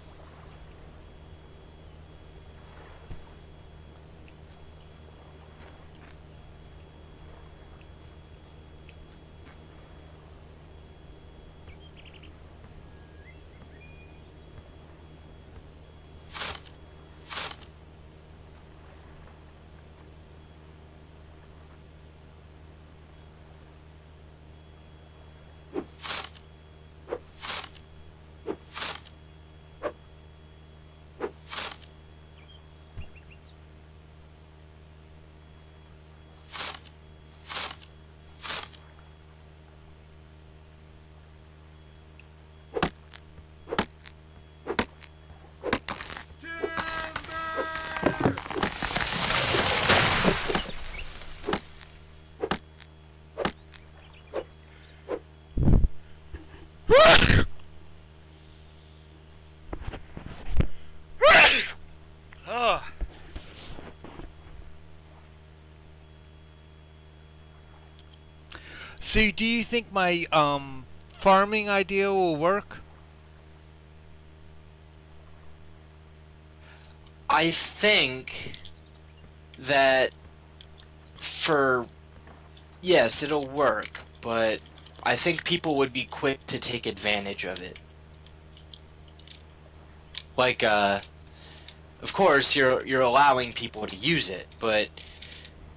So do you think my farming idea will work? I think that for yes, it'll work, but I think people would be quick to take advantage of it. Like, of course, you're allowing people to use it, but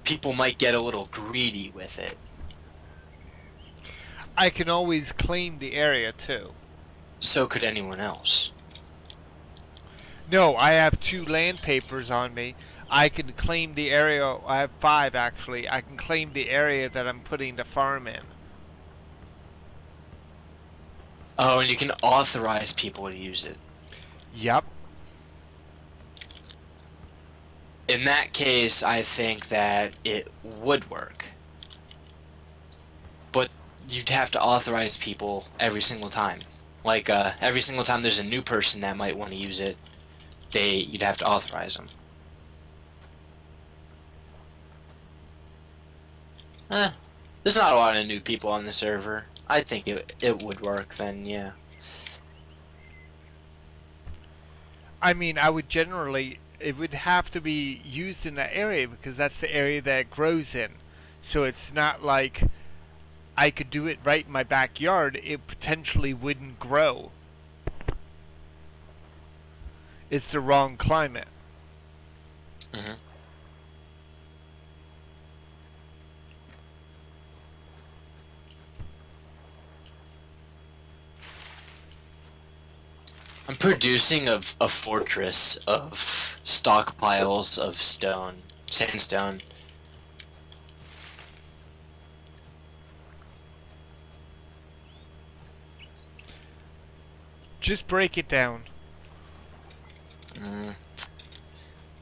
people might get a little greedy with it. I can always claim the area too. So could anyone else. No, I have 2 land papers on me. I can claim the area. I have 5 actually. I can claim the area that I'm putting the farm in. Oh, and you can authorize people to use it. Yep. In that case, I think that it would work. But you'd have to authorize people every single time. Like, every single time there's a new person that might want to use it, you'd have to authorize them. There's not a lot of new people on the server. I think it would work then, yeah. I mean, I would generally, it would have to be used in that area because that's the area that it grows in. So it's not like I could do it right in my backyard. It potentially wouldn't grow. It's the wrong climate. Mm-hmm. I'm producing a fortress of stockpiles of sandstone. Just break it down.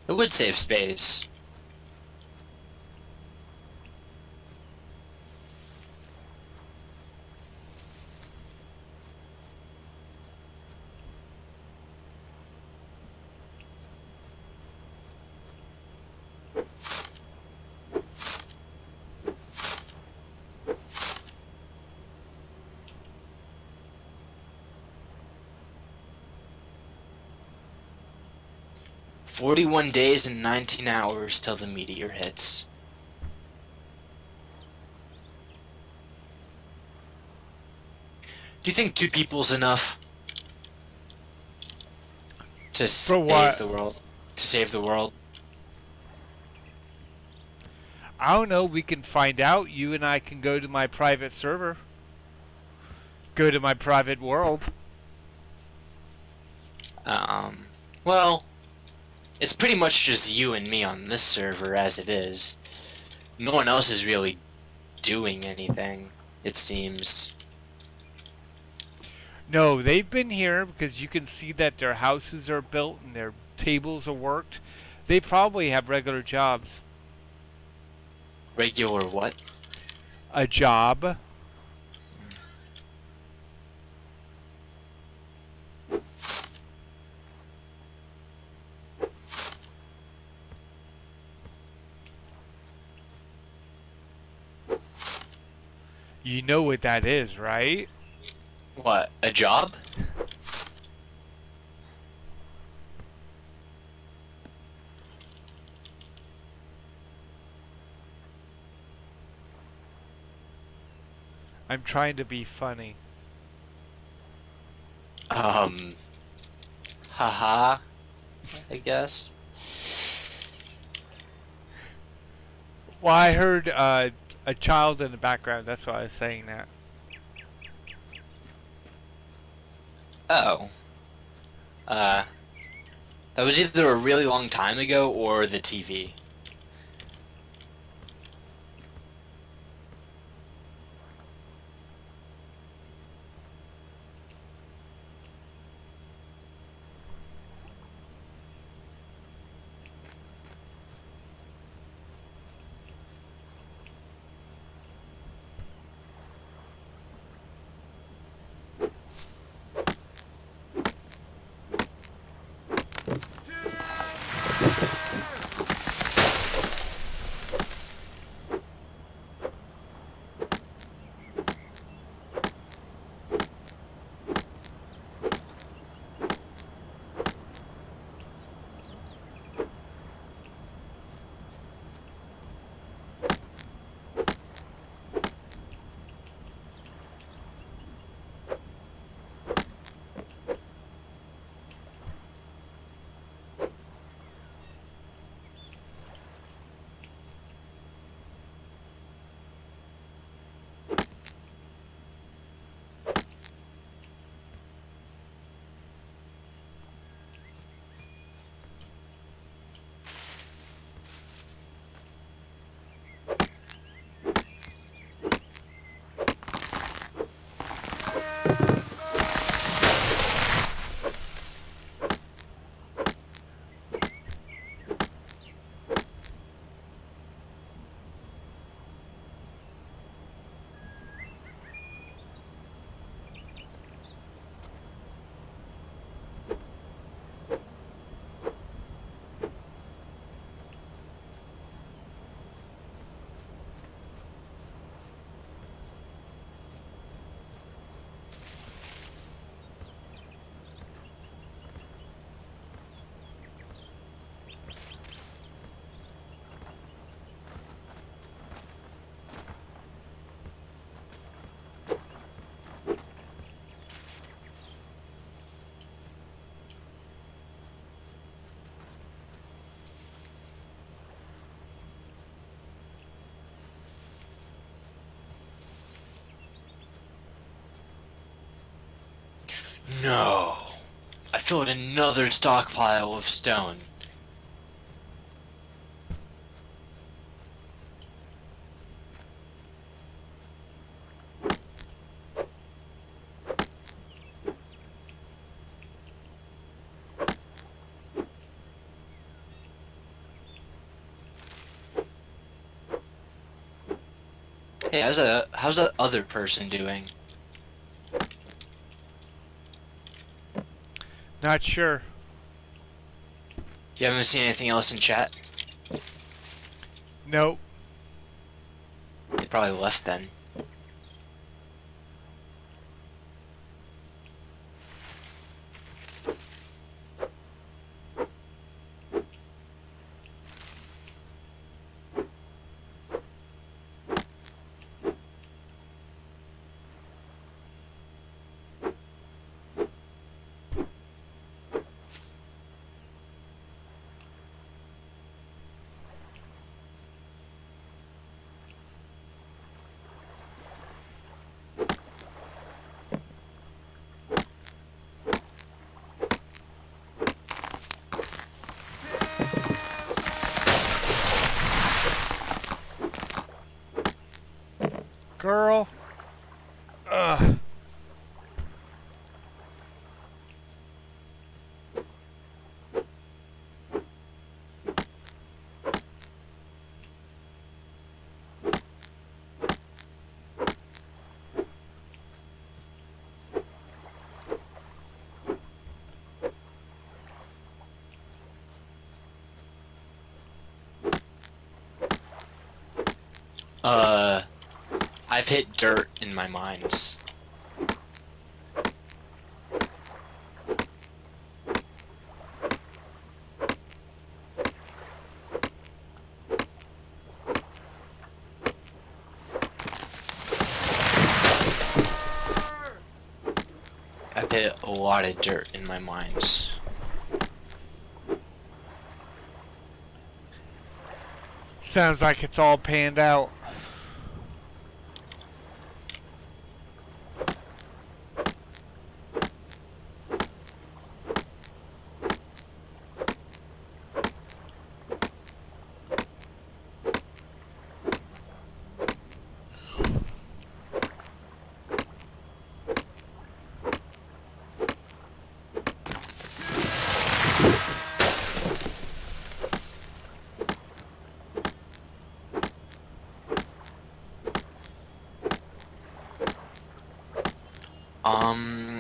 It would save space. "41 days and 19 hours till the meteor hits." Do you think 2 people's enough to what? save the world? To save the world? I don't know. We can find out. You and I can go to my private server. Go to my private world. Well, it's pretty much just you and me on this server as it is. No one else is really doing anything, it seems. No, they've been here because you can see that their houses are built and their tables are worked. They probably have regular jobs. Regular what? A job. You know what that is, right? What, a job? I'm trying to be funny. Haha, I guess. Well, I heard a child in the background. That's why I was saying that. Oh. That was either a really long time ago or the TV. No. I filled another stockpile of stone. Hey, how's that other person doing? Not sure. You haven't seen anything else in chat? Nope. They probably left then. Girl. Ugh. I've hit dirt in my mines. I've hit a lot of dirt in my mines. Sounds like it's all panned out.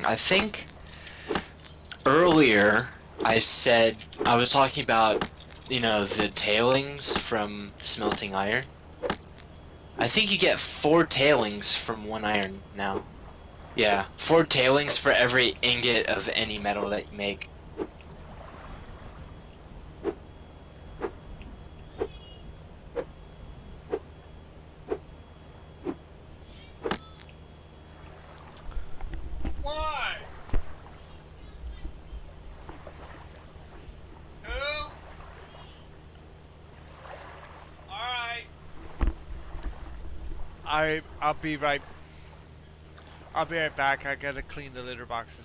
I think earlier I was talking about, the tailings from smelting iron. I think you get 4 tailings from 1 iron now. Yeah, 4 tailings for every ingot of any metal that you make. Why? Who? Alright. I'll be right back. I gotta clean the litter boxes.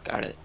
Got it.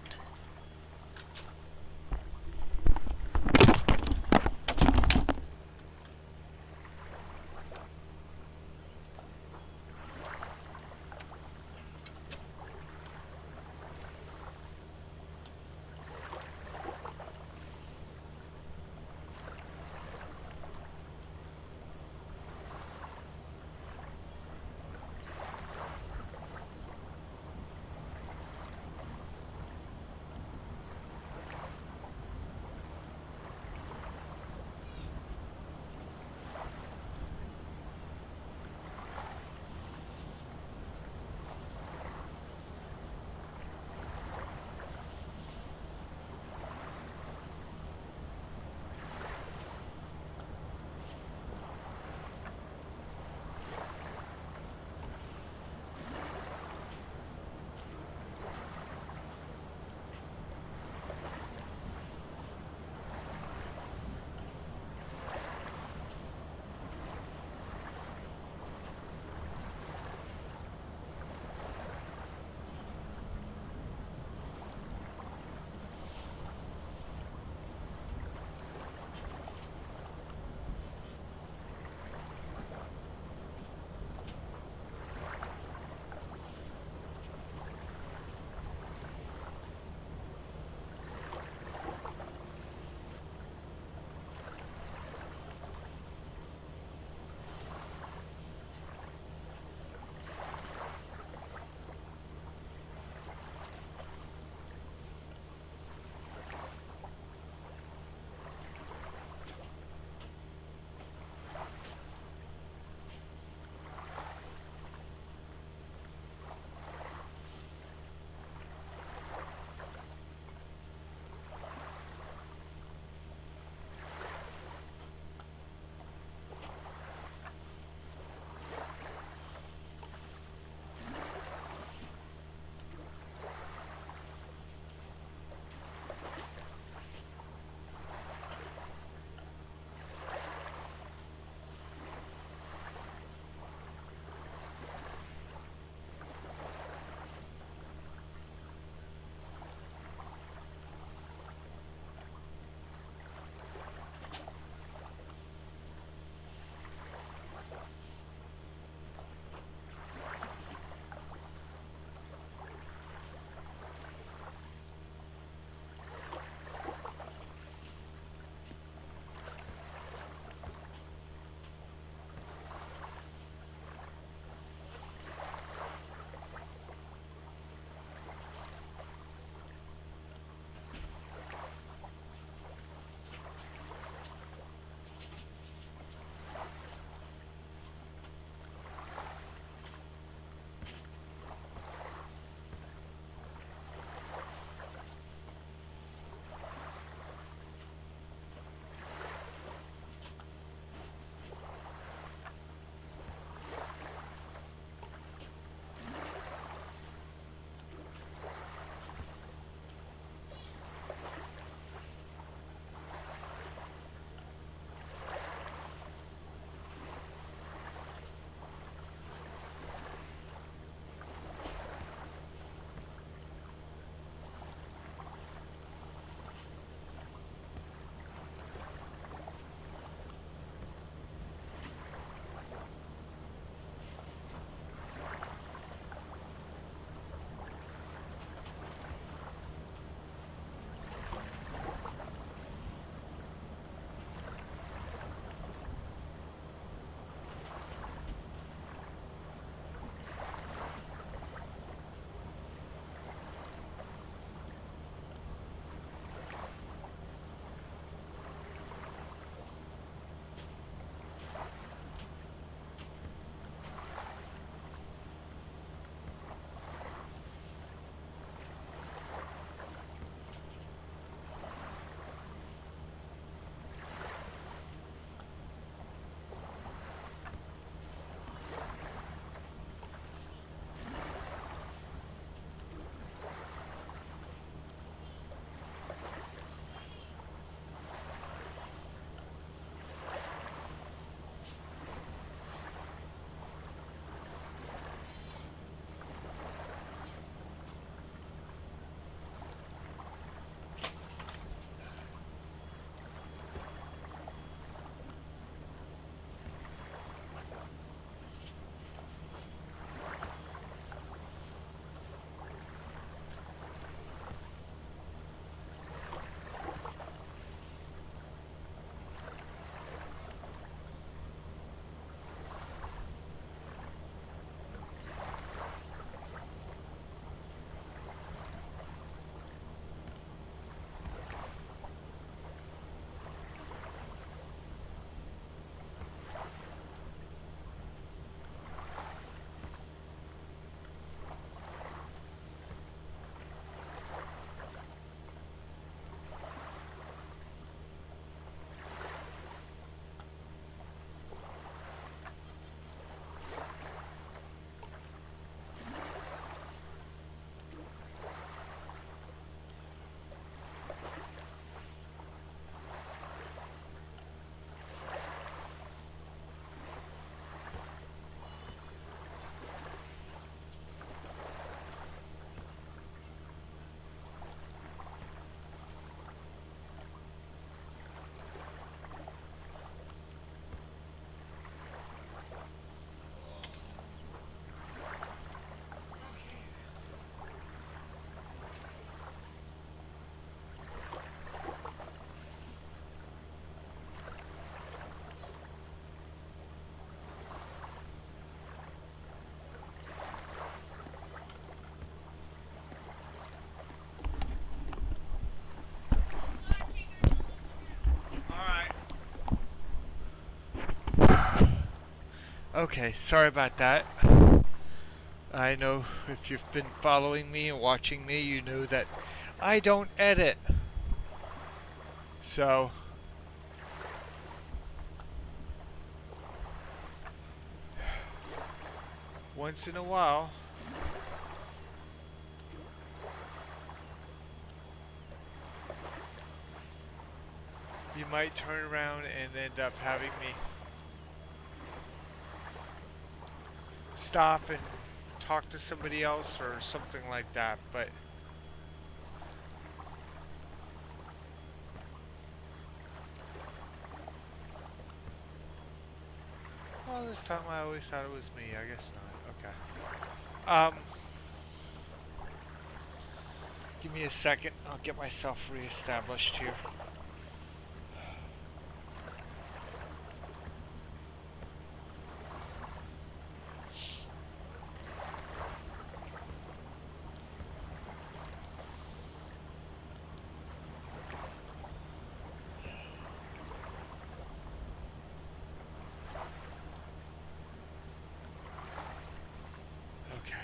Okay, sorry about that. I know if you've been following me and watching me, you know that I don't edit. So, once in a while, you might turn around and end up having me stop and talk to somebody else or something like that, but well, this time I always thought it was me. I guess not. Okay. Give me a second. I'll get myself reestablished here. Okay.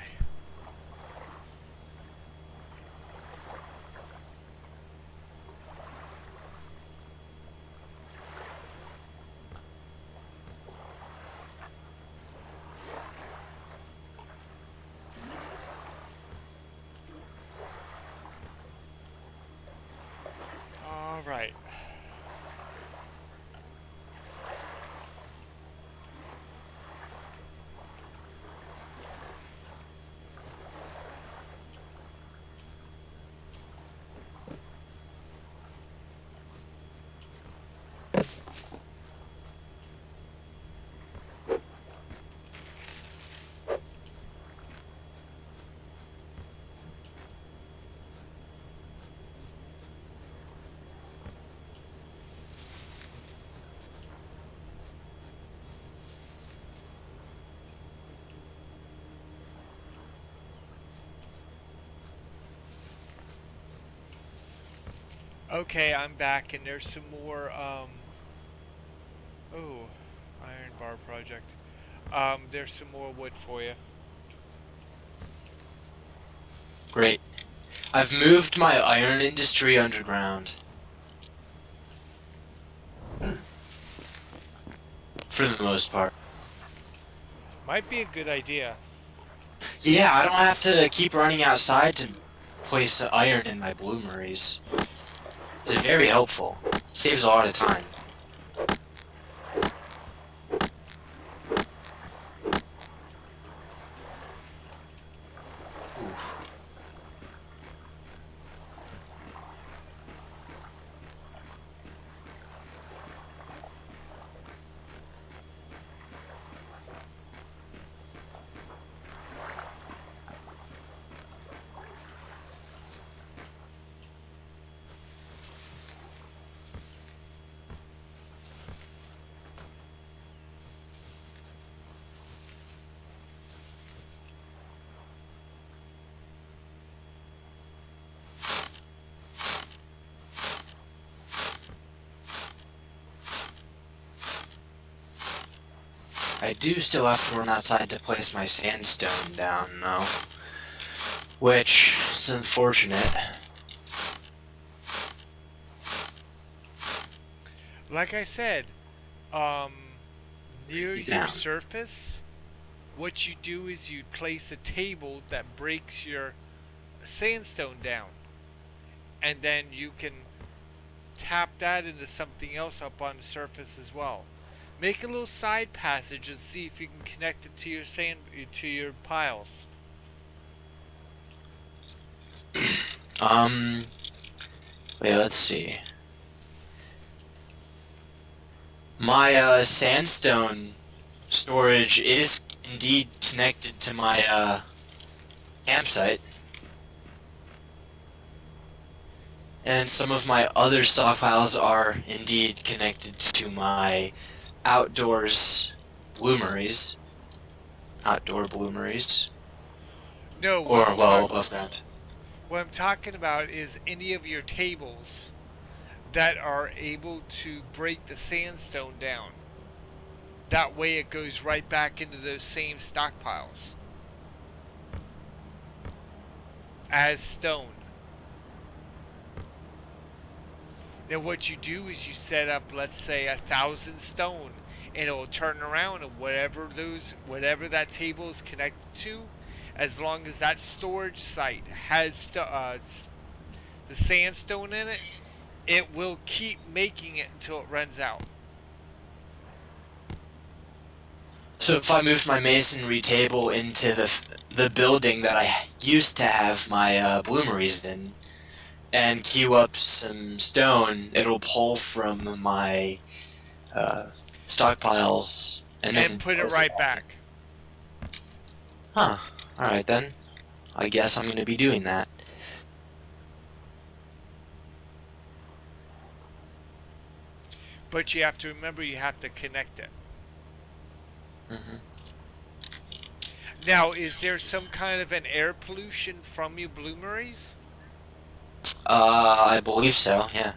All right. Okay, I'm back, and there's some more, oh, iron bar project. There's some more wood for you. Great. I've moved my iron industry underground. For the most part. Might be a good idea. Yeah, I don't have to keep running outside to place iron in my bloomeries. It's very helpful. Saves a lot of time. Oof. I do still have to run outside to place my sandstone down, though. Which is unfortunate. Like I said, near your Down. surface, what you do is you place a table that breaks your sandstone down. And then you can tap that into something else up on the surface as well. Make a little side passage and see if you can connect it to your to your piles. Wait, let's see. My, sandstone storage is indeed connected to my, campsite. And some of my other stockpiles are indeed connected to my outdoors bloomeries. Outdoor bloomeries. No, Or, well, above ground. what I'm talking about is any of your tables that are able to break the sandstone down. That way it goes right back into those same stockpiles as stone. Then what you do is you set up, let's say, 1,000 stone, and it will turn around, and whatever that table is connected to, as long as that storage site has the sandstone in it, it will keep making it until it runs out. So if I moved my masonry table into the building that I used to have my bloomeries in, and queue up some stone, it'll pull from my stockpiles and then put it right back. Huh. Alright then. I guess I'm going to be doing that. But you have to remember you have to connect it. Mhm. Now, is there some kind of an air pollution from your bloomeries? I believe so, yeah.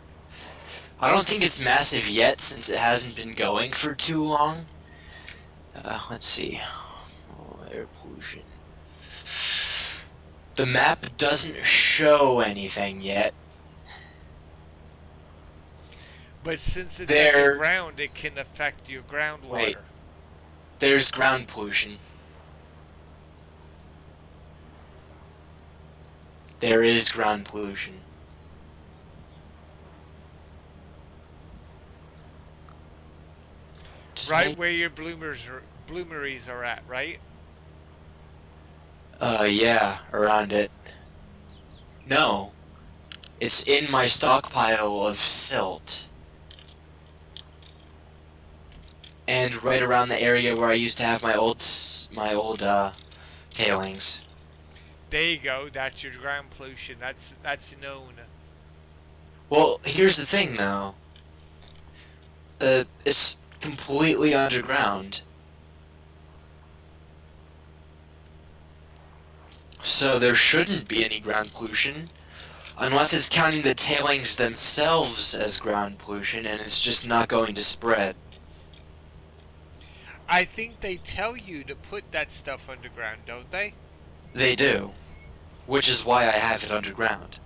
I don't think it's massive yet since it hasn't been going for too long. Let's see. Oh, air pollution. The map doesn't show anything yet. But since it's There- underground, it can affect your groundwater. Wait. There's ground pollution. There is ground pollution. Just Right make- where your bloomeries are at, right? Yeah, around it. No. It's in my stockpile of silt. And right around the area where I used to have my old tailings. There you go. That's your ground pollution. That's known. Well, here's the thing though. It's completely underground. So there shouldn't be any ground pollution. Unless it's counting the tailings themselves as ground pollution and it's just not going to spread. I think they tell you to put that stuff underground, don't they? They do. Which is why I have it underground.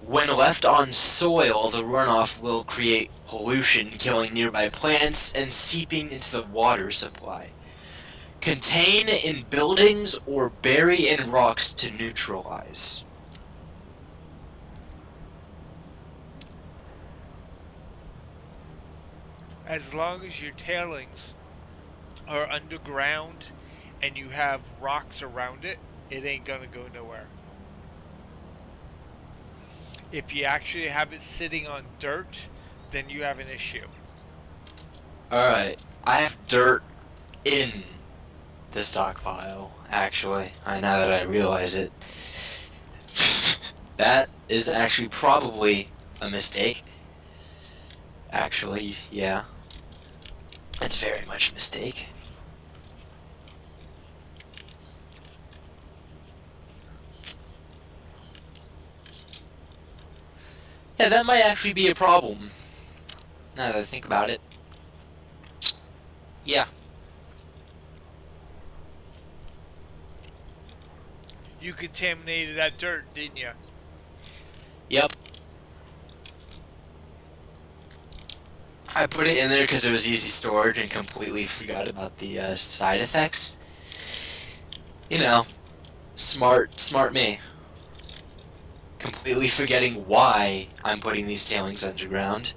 When left on soil, the runoff will create pollution, killing nearby plants and seeping into the water supply. Contain in buildings or bury in rocks to neutralize. As long as your tailings are underground and you have rocks around it, it ain't gonna go nowhere. If you actually have it sitting on dirt, then you have an issue. Alright, I have dirt in the stockpile, actually. Now that I realize it. That is actually probably a mistake. Actually, yeah. It's very much a mistake. Yeah, that might actually be a problem. Now that I think about it. Yeah. You contaminated that dirt, didn't you? Yep. I put it in there because it was easy storage and completely forgot about the side effects. You know, smart me. Completely forgetting why I'm putting these tailings underground.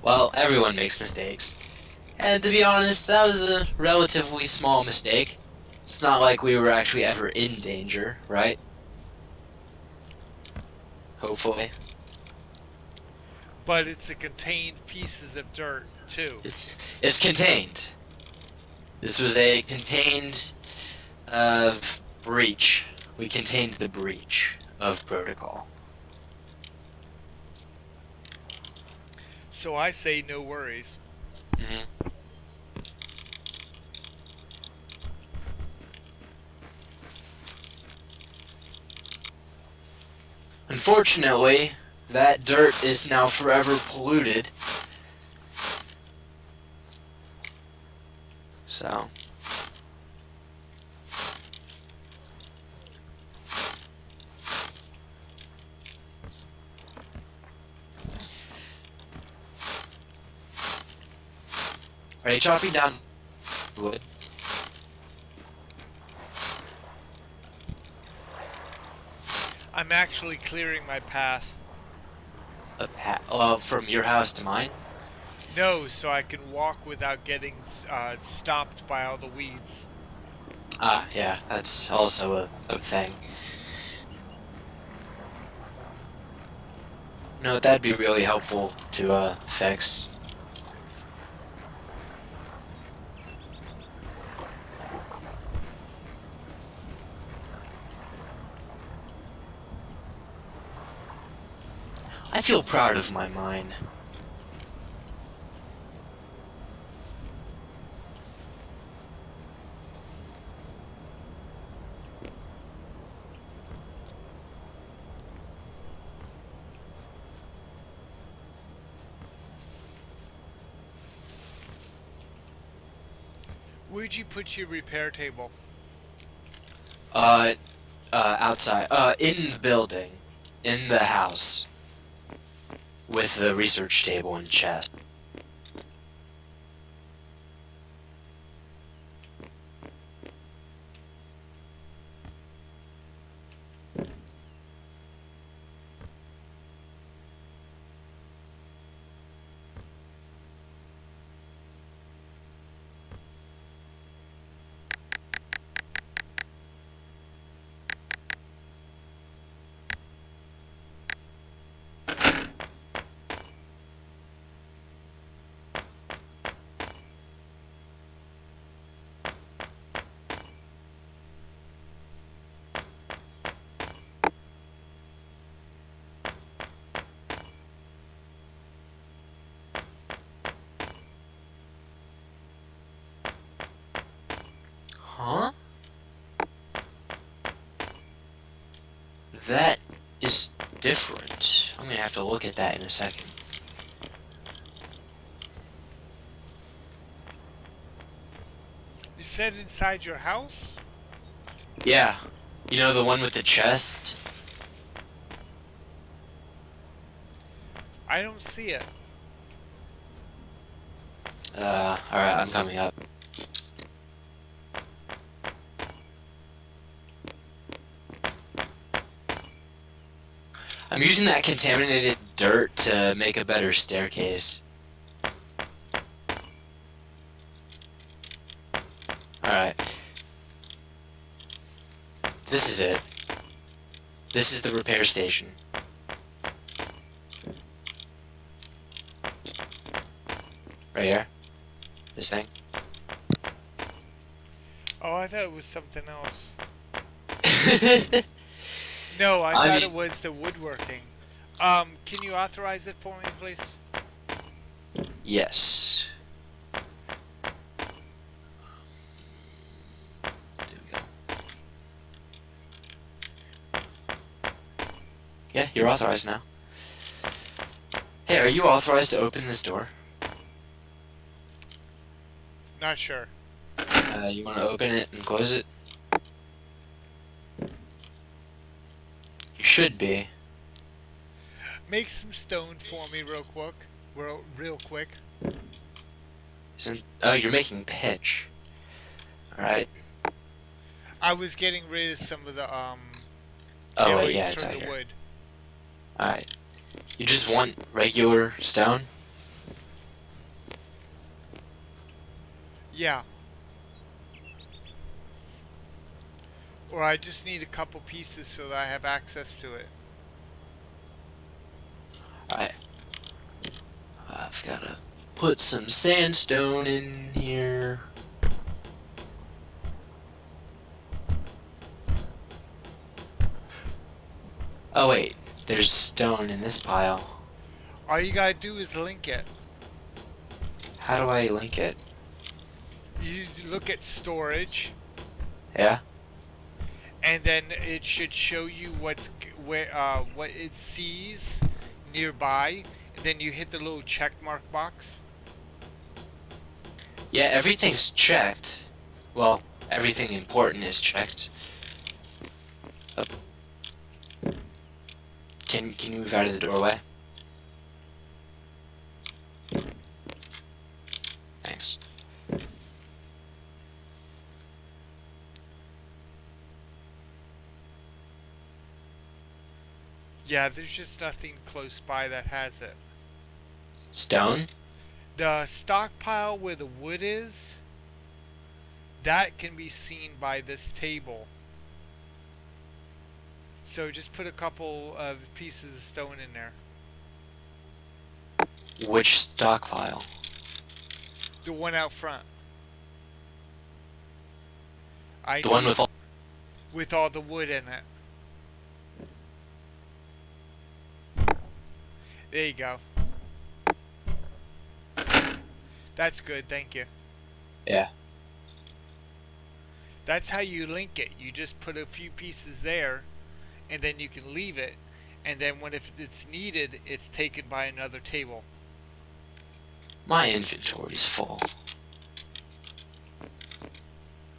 Well, everyone makes mistakes. And to be honest, that was a relatively small mistake. It's not like we were actually ever in danger, right? Hopefully. But it's the contained pieces of dirt, too. It's contained. This was a contained breach. We contained the breach of protocol. So I say no worries. Mhm. Unfortunately, that dirt is now forever polluted. So. Are you chopping down wood? I'm actually clearing my path. From your house to mine? No, so I can walk without getting stopped by all the weeds. Ah, yeah, that's also a thing. No, that'd be really helpful to fix. I feel proud of my mine. Where'd you put your repair table? Outside. In the building. In the house. With the research table and chest. Huh? That is different. I'm gonna have to look at that in a second. You said inside your house? Yeah. You know the one with the chest? I don't see it. Alright, I'm coming up. I'm using that contaminated dirt to make a better staircase. Alright. This is it. This is the repair station. Right here. This thing. Oh, I thought it was something else. No, I thought it was the woodworking. Can you authorize it for me, please? Yes. There we go. Yeah, you're authorized now. Hey, are you authorized to open this door? Not sure. You want to open it and close it? You should be. Make some stone for me real quick. Real quick. Oh, you're making pitch. Alright. I was getting rid of some of the Oh, wait, tailings yeah, it's from out the here. wood. Alright. You just want regular stone? Yeah. Or I just need a couple pieces so that I have access to it. Alright. I've gotta put some sandstone in here. Oh wait, there's stone in this pile. All you gotta do is link it. How do I link it? You look at storage, Yeah? and then it should show you where what it sees nearby, and then you hit the little check mark box. Yeah, everything's checked. Well, everything important is checked. Oh. Can you move out of the doorway? Thanks. Yeah, there's just nothing close by that has it. Stone? The stockpile where the wood is, that can be seen by this table. So just put a couple of pieces of stone in there. Which stockpile? The one out front. The one with all... with all the wood in it. There you go. That's good, thank you. Yeah. That's how you link it. You just put a few pieces there, and then you can leave it, and then when if it's needed, it's taken by another table. My inventory's full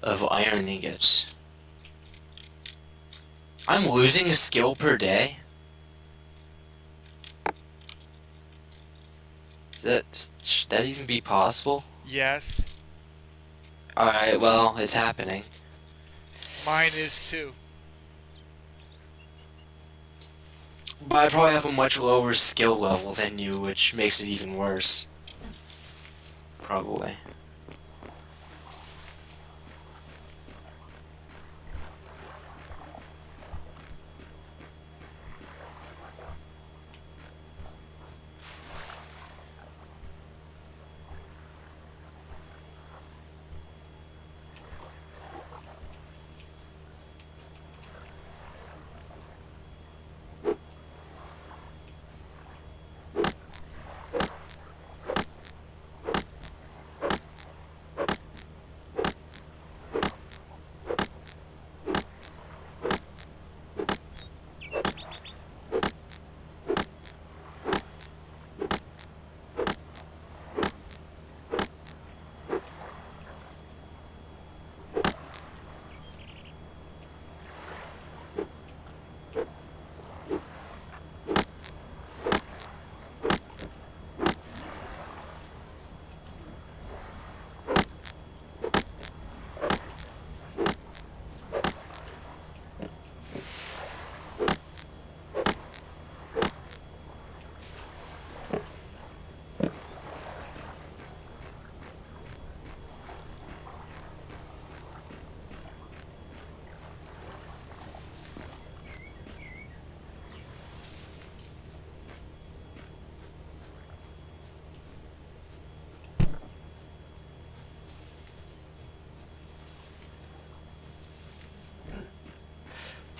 of iron ingots. I'm losing a skill per day. Should that even be possible? Yes, Alright, well, it's happening. mine is too. But I probably have a much lower skill level than you, which makes it even worse. Probably.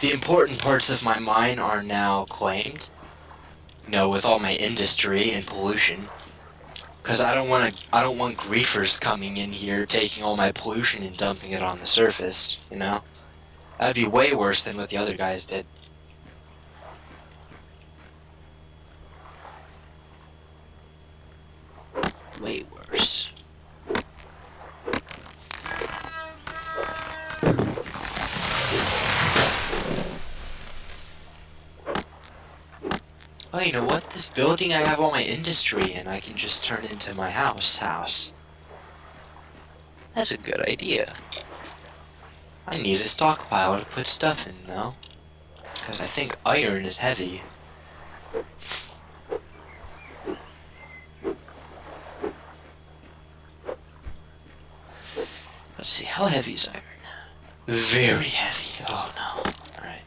The important parts of my mine are now claimed. You know, with all my industry and pollution. Cause I don't want griefers coming in here taking all my pollution and dumping it on the surface, you know? That'd be way worse than what the other guys did. Way worse. Oh, you know what? This building I have all my industry in, I can just turn into my house. That's a good idea. I need a stockpile to put stuff in, though. Because I think iron is heavy. Let's see, how heavy is iron? Very heavy. Oh no. Alright.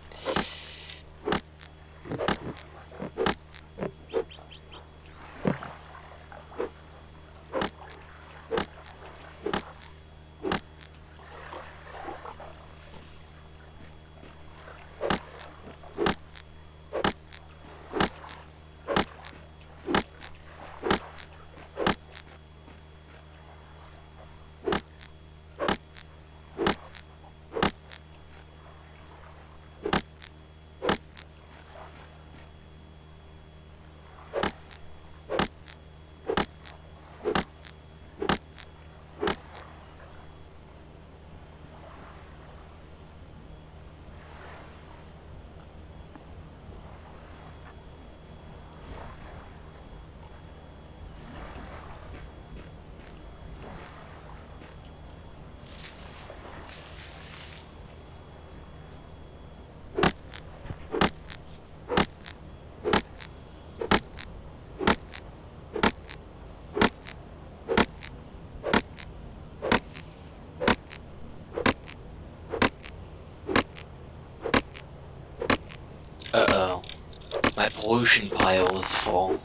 My pollution pile is full.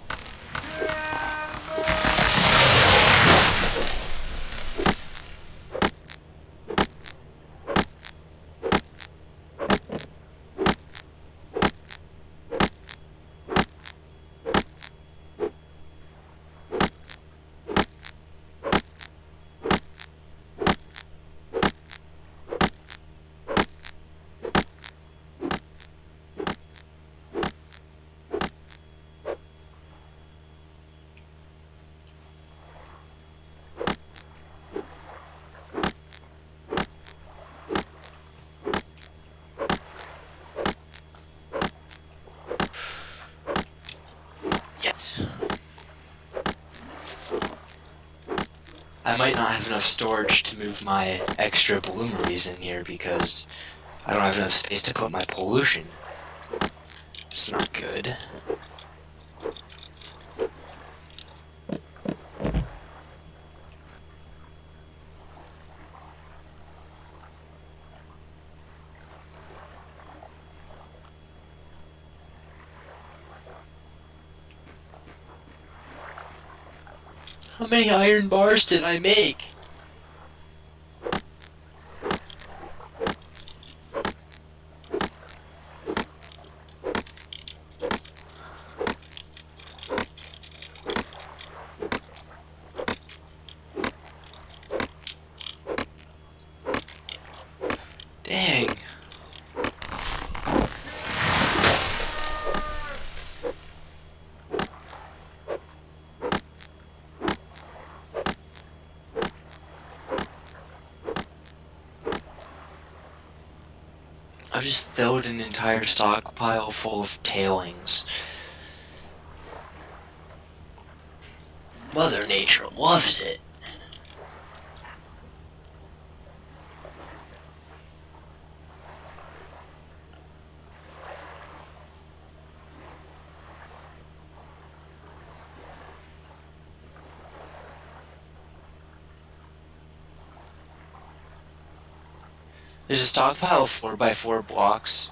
Yes. I might not have enough storage to move my extra bloomeries in here because I don't have enough space to put my pollution. It's not good. How many iron bars did I make? Dang. I just filled an entire stockpile full of tailings. Mother Nature loves it. There's a stockpile of 4x4 blocks.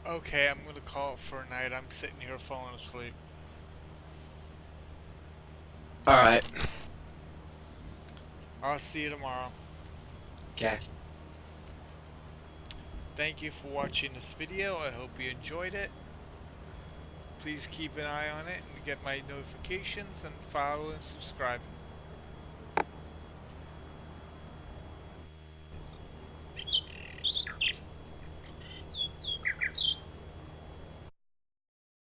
Okay, I'm gonna call it for a night. I'm sitting here falling asleep. Alright. I'll see you tomorrow. Okay. Thank you for watching this video. I hope you enjoyed it. Please keep an eye on it and get my notifications and follow and subscribe.